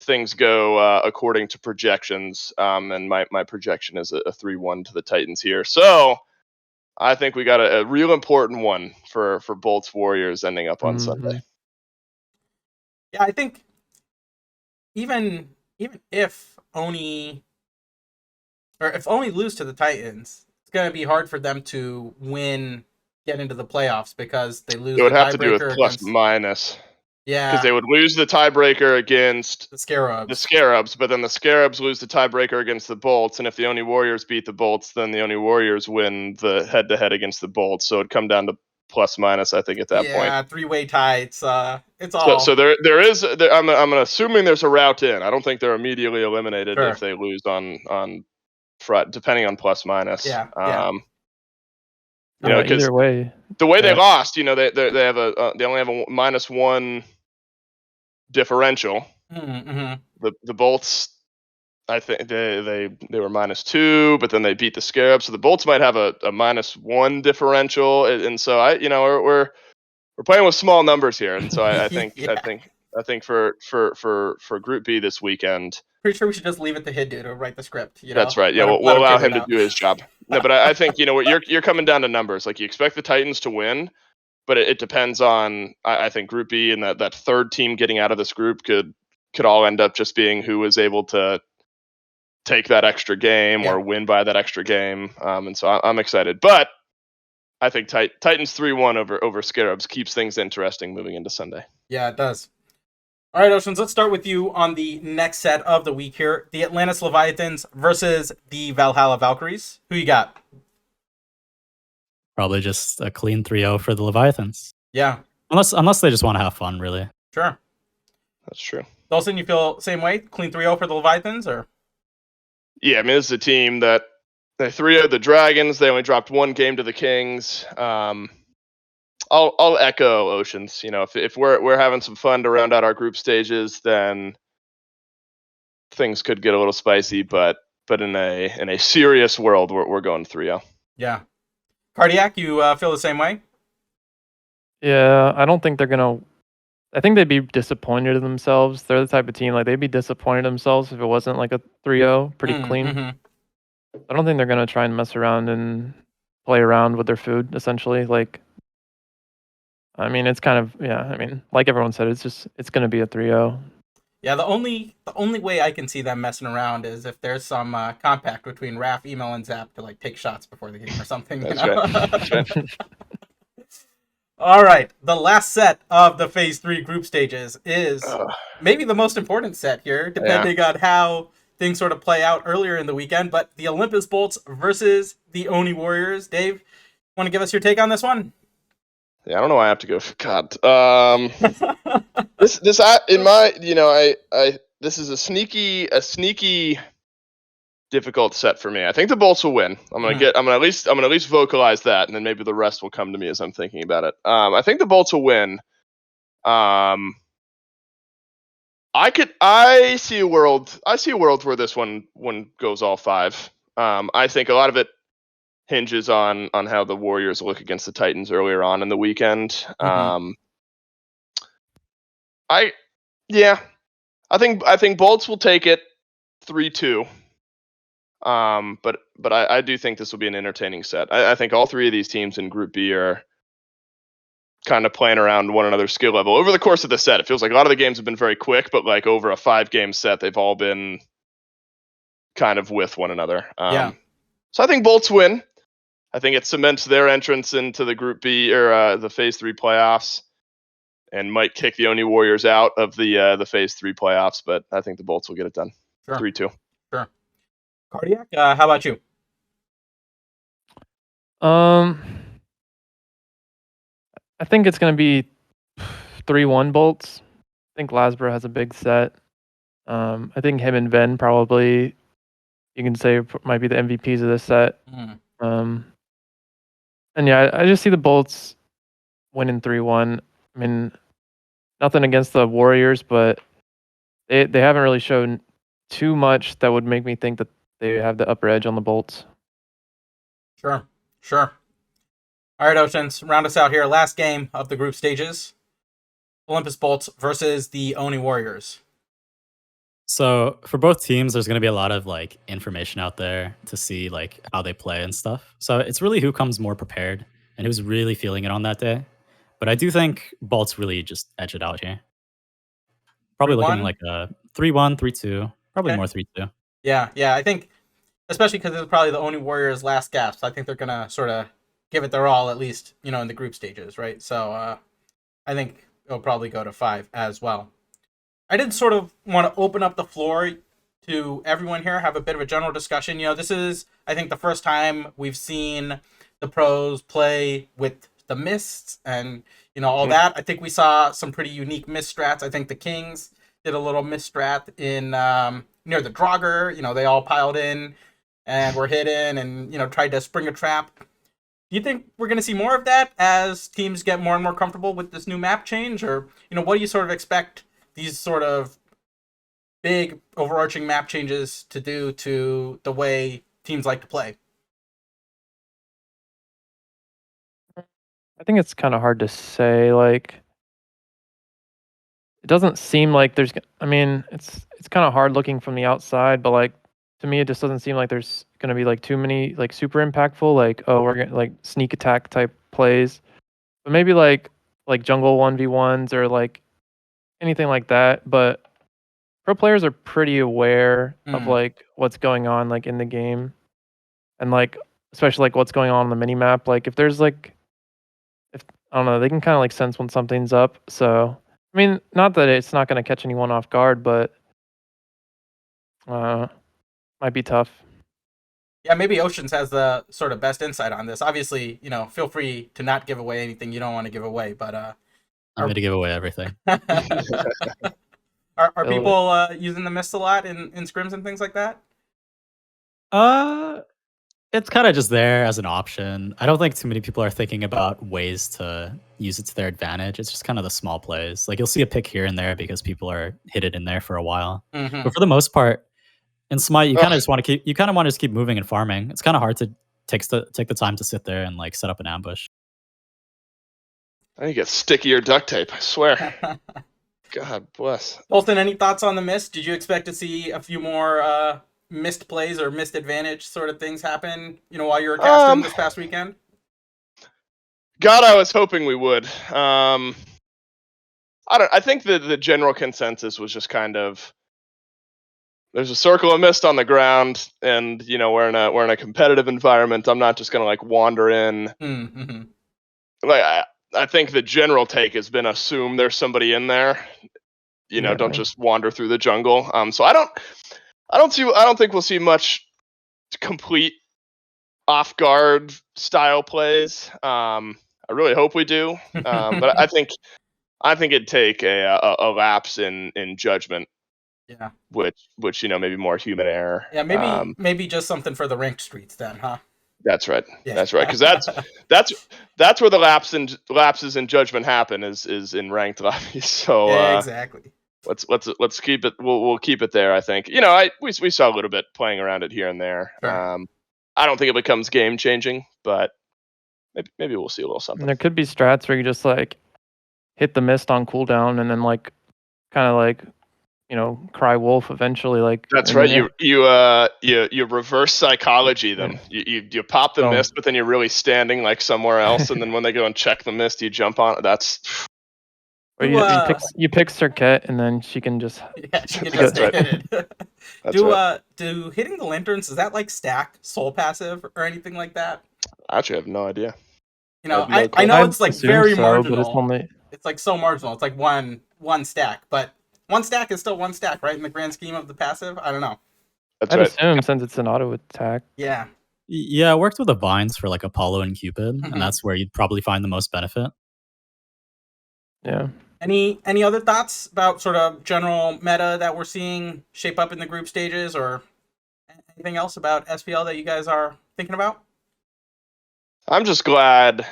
things go according to projections. And my projection is a 3-1 to the Titans here. So I think we got a real important one for Bolts Warriors ending up on Sunday. Yeah, I think even if Oni lose to the Titans, it's going to be hard for them to get into the playoffs because they lose. It would the have to do with tiebreaker plus against, minus. Yeah, Because they would lose the tiebreaker against the Scarabs. The Scarabs, but then the Scarabs lose the tiebreaker against the Bolts, and if the Oni Warriors beat the Bolts, then the Oni Warriors win the head-to-head against the Bolts. So it'd come down to plus minus, I think, at that point. Yeah, 3-way tie. It's all. So there is. I'm assuming there's a route in. I don't think they're immediately eliminated Sure. if they lose on Friday, depending on plus minus. Yeah. Either way, the way they lost, they have they only have a -1 differential. Mm-hmm. The Bolts, I think they were -2, but then they beat the Scarabs, so the Bolts might have a -1 differential, and so we're playing with small numbers here, and so I think Yeah. I think for Group B this weekend. Pretty sure we should just leave it to Hiddu to write the script. That's right. Yeah, we'll allow him to do his job. No, but I think you're coming down to numbers. Like you expect the Titans to win, but it depends on. I think Group B and that third team getting out of this group could all end up just being who was able to take that extra game or win by that extra game. And so I'm excited, but I think Titans 3-1 over Scarabs keeps things interesting moving into Sunday. Yeah, it does. All right, Oceans, let's start with you on the next set of the week here. The Atlantis Leviathans versus the Valhalla Valkyries. Who you got? Probably just a clean 3-0 for the Leviathans. Yeah. Unless they just want to have fun, really. Sure. That's true. Dolson, you feel same way? Clean 3-0 for the Leviathans, or? Yeah, I mean, this is a team that they 3-0'd the Dragons. They only dropped 1 game to the Kings. I'll echo Oceans. If we're having some fun to round out our group stages, then things could get a little spicy. But in a serious world, we're going 3-0. Yeah. Cardiac, you feel the same way? Yeah, I don't think they're gonna. I think they'd be disappointed in themselves. They're the type of team they'd be disappointed in themselves if it wasn't like a 3-0, pretty clean. Mm-hmm. I don't think they're gonna try and mess around and play around with their food. Essentially, I mean, it's kind of I mean, like everyone said, it's gonna be a 3-0. Yeah, the only way I can see them messing around is if there's some compact between Raph, Email, and Zap to take shots before the game or something. That's right. That's right. All right, the last set of the Phase 3 group stages is maybe the most important set here, depending on how things sort of play out earlier in the weekend. But the Olympus Bolts versus the Oni Warriors. Dave, want to give us your take on this one? Yeah, I don't know why I have to go. God, this in my this is a sneaky difficult set for me. I think the Bolts will win. I'm gonna at least vocalize that, and then maybe the rest will come to me as I'm thinking about it. I think the Bolts will win. I see a world where this one goes all 5. I think a lot of it hinges on how the Warriors look against the Titans earlier on in the weekend. I think Bolts will take it 3-2. But I do think this will be an entertaining set. I think all 3 of these teams in Group B are kind of playing around one another's skill level over the course of the set. It feels like a lot of the games have been very quick, but over a 5-game set, they've all been kind of with one another. So I think Bolts win. I think it cements their entrance into the Group B or the Phase 3 playoffs. and might kick the Oni Warriors out of the Phase 3 playoffs, but I think the Bolts will get it done. Sure. 3-2. Sure. Cardiac, how about you? I think it's going to be 3-1 Bolts. I think Lasbro has a big set. I think him and Ven probably, you can say, might be the MVPs of this set. And yeah, I just see the Bolts winning 3-1. I mean, nothing against the Warriors, but they haven't really shown too much that would make me think that they have the upper edge on the Bolts. Sure. All right, Oceans, round us out here. Last game of the group stages. Olympus Bolts versus the Oni Warriors. So for both teams, there's going to be a lot of like information out there to see like how they play and stuff. So it's really who comes more prepared and who's really feeling it on that day. But I do think Bolts really just edge it out here. Probably 3-1? looking like a 3-1, 3-2, probably more 3-2. Yeah, I think, especially because it's probably the Oni Warriors' last gasp. I think they're gonna sort of give it their all, at least in the group stages, right? So I think it'll probably go to 5 as well. I did sort of want to open up the floor to everyone here, have a bit of a general discussion. This is, I think, the first time we've seen the pros play with the mists and all that. I think we saw some pretty unique mist strats. I think the Kings did a little mist strat in near the Draugr. They all piled in and were hidden and tried to spring a trap. Do you think we're going to see more of that as teams get more and more comfortable with this new map change, or what do you sort of expect these sort of big overarching map changes to do to the way teams like to play? I think it's kind of hard to say. Like, it doesn't seem like there's. I mean, it's kind of hard looking from the outside, but like to me, it just doesn't seem like there's gonna be like too many like super impactful. Like, oh, we're gonna like sneak attack type plays, but maybe like jungle 1v1s or like anything like that. But pro players are pretty aware of like what's going on like in the game, and like especially like what's going on the mini map. Like if there's like, if I don't know, they can kind of like sense when something's up. So I mean, not that it's not going to catch anyone off guard, but might be tough. Yeah, maybe Oceans has the sort of best insight on this. Obviously, feel free to not give away anything you don't want to give away, but I'm going to give away everything. Are people using the mist a lot in scrims and things like that? It's kind of just there as an option. I don't think too many people are thinking about ways to use it to their advantage. It's just kind of the small plays. Like you'll see a pick here and there because people are hidden in there for a while. But for the most part, in Smite, you kind of just want to keep moving and farming. It's kind of hard to take the time to sit there and like set up an ambush. I think it's stickier duct tape, I swear. God bless. Dolson, any thoughts on the mist? Did you expect to see a few more missed plays or missed advantage sort of things happen, while you were casting this past weekend? God, I was hoping we would. I think the general consensus was just kind of, there's a circle of mist on the ground, and we're in a competitive environment. I'm not just gonna like wander in. Like I think the general take has been assume there's somebody in there. Don't just wander through the jungle. So I don't think we'll see much complete off guard style plays. I really hope we do. But I think it'd take a lapse in judgment. Yeah. Which maybe more human error. Yeah, maybe just something for the ranked streets then, huh? That's right. Yeah. That's right. Because that's where the lapses in judgment happen is in ranked lobbies. So yeah, exactly. Let's keep it. We'll keep it there. I think. We saw a little bit playing around it here and there. Sure. I don't think it becomes game changing, but maybe we'll see a little something. And there could be strats where you just like hit the mist on cooldown and then like kind of like cry wolf eventually. Like that's right. You reverse psychology them. Yeah. You pop the mist, but then you're really standing like somewhere else, and then when they go and check the mist, you jump on it. That's. Or you pick Circuit, and then she can just. Yeah, she can just hit it. Do hitting the lanterns, does that like stack soul passive or anything like that? I actually have no idea. I know it's like very marginal. But it's only It's like so marginal. It's like one stack, but one stack is still one stack, right? In the grand scheme of the passive, I don't know. That's I'd right. assume since it's an auto attack. Yeah. Yeah, it worked with the vines for like Apollo and Cupid, and that's where you'd probably find the most benefit. Yeah. Any other thoughts about sort of general meta that we're seeing shape up in the group stages, or anything else about SPL that you guys are thinking about? I'm just glad,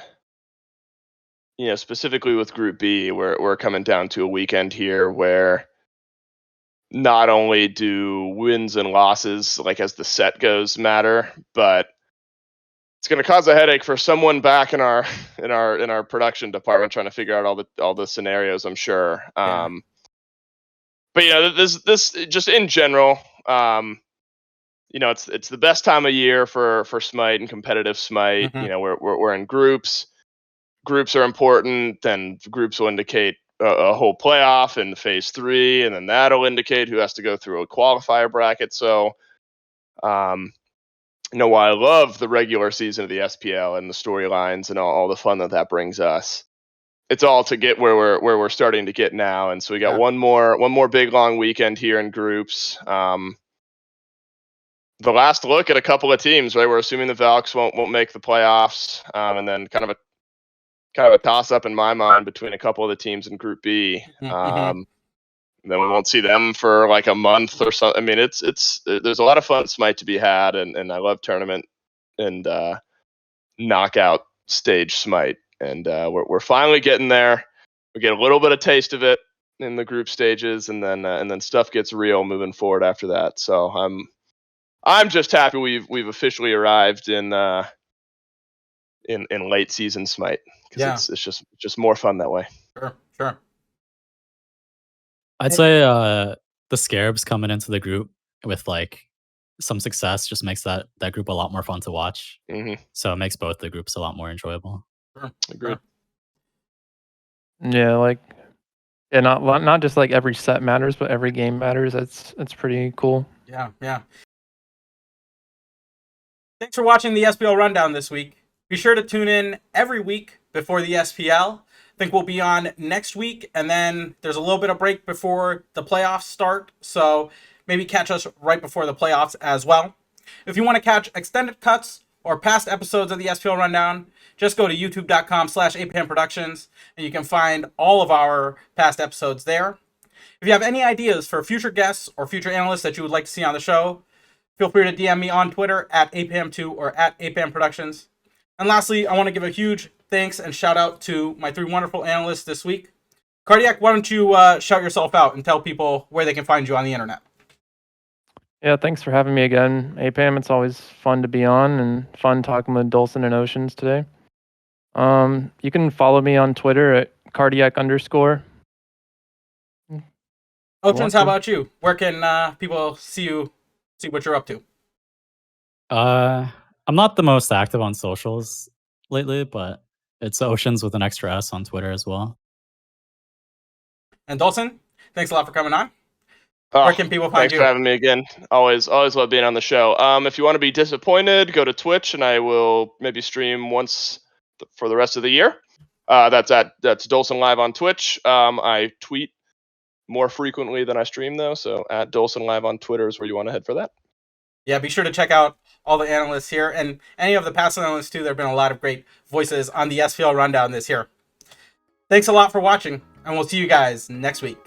specifically with Group B, we're coming down to a weekend here where not only do wins and losses, like as the set goes, matter, but it's going to cause a headache for someone back in our production department trying to figure out all the scenarios, I'm sure. Yeah. But this just in general, it's the best time of year for Smite and competitive Smite. We're in groups. Groups are important. Then groups will indicate a whole playoff in phase 3, and then that'll indicate who has to go through a qualifier bracket. So, while I love the regular season of the SPL and the storylines and all the fun that brings us, it's all to get where we're starting to get now. And so we got one more big long weekend here in groups. The last look at a couple of teams, right? We're assuming the Valks won't make the playoffs, and then kind of a toss up in my mind between a couple of the teams in Group B. Then we won't see them for like a month or something. I mean, there's a lot of fun Smite to be had, and I love tournament and knockout stage Smite, and we're finally getting there. We get a little bit of taste of it in the group stages, and then stuff gets real moving forward after that. So I'm just happy we've officially arrived in late season Smite, because it's just more fun that way. Sure. I'd say the Scarabs coming into the group with like some success just makes that group a lot more fun to watch. So it makes both the groups a lot more enjoyable. Sure. Agreed. Yeah, not just like every set matters, but every game matters. That's pretty cool. Yeah. Thanks for watching the SPL Rundown this week. Be sure to tune in every week before the SPL. I think we'll be on next week, and then there's a little bit of break before the playoffs start, so maybe catch us right before the playoffs as well. If you want to catch extended cuts or past episodes of the SPL Rundown, just go to youtube.com/apmproductions, and you can find all of our past episodes there. If you have any ideas for future guests or future analysts that you would like to see on the show, feel free to DM me on Twitter @apam2 or @apamproductions. And lastly, I want to give a huge thanks and shout out to my 3 wonderful analysts this week. Cardiac, why don't you shout yourself out and tell people where they can find you on the internet? Yeah, thanks for having me again, APAM. It's always fun to be on and fun talking with Dolson and Oceans today. You can follow me on Twitter at cardiac_. Oceans, how about you? Where can people see what you're up to? I'm not the most active on socials lately, but it's Oceans with an extra S on Twitter as well. And Dolson, thanks a lot for coming on. Where can people find you? Thanks for having me again. Always love being on the show. If you want to be disappointed, go to Twitch, and I will maybe stream once for the rest of the year. That's Dolson Live on Twitch. I tweet more frequently than I stream, though, so @Dolson Live on Twitter is where you want to head for that. Yeah, be sure to check out all the analysts here, and any of the past analysts too. There have been a lot of great voices on the SPL Rundown this year. Thanks a lot for watching, and we'll see you guys next week.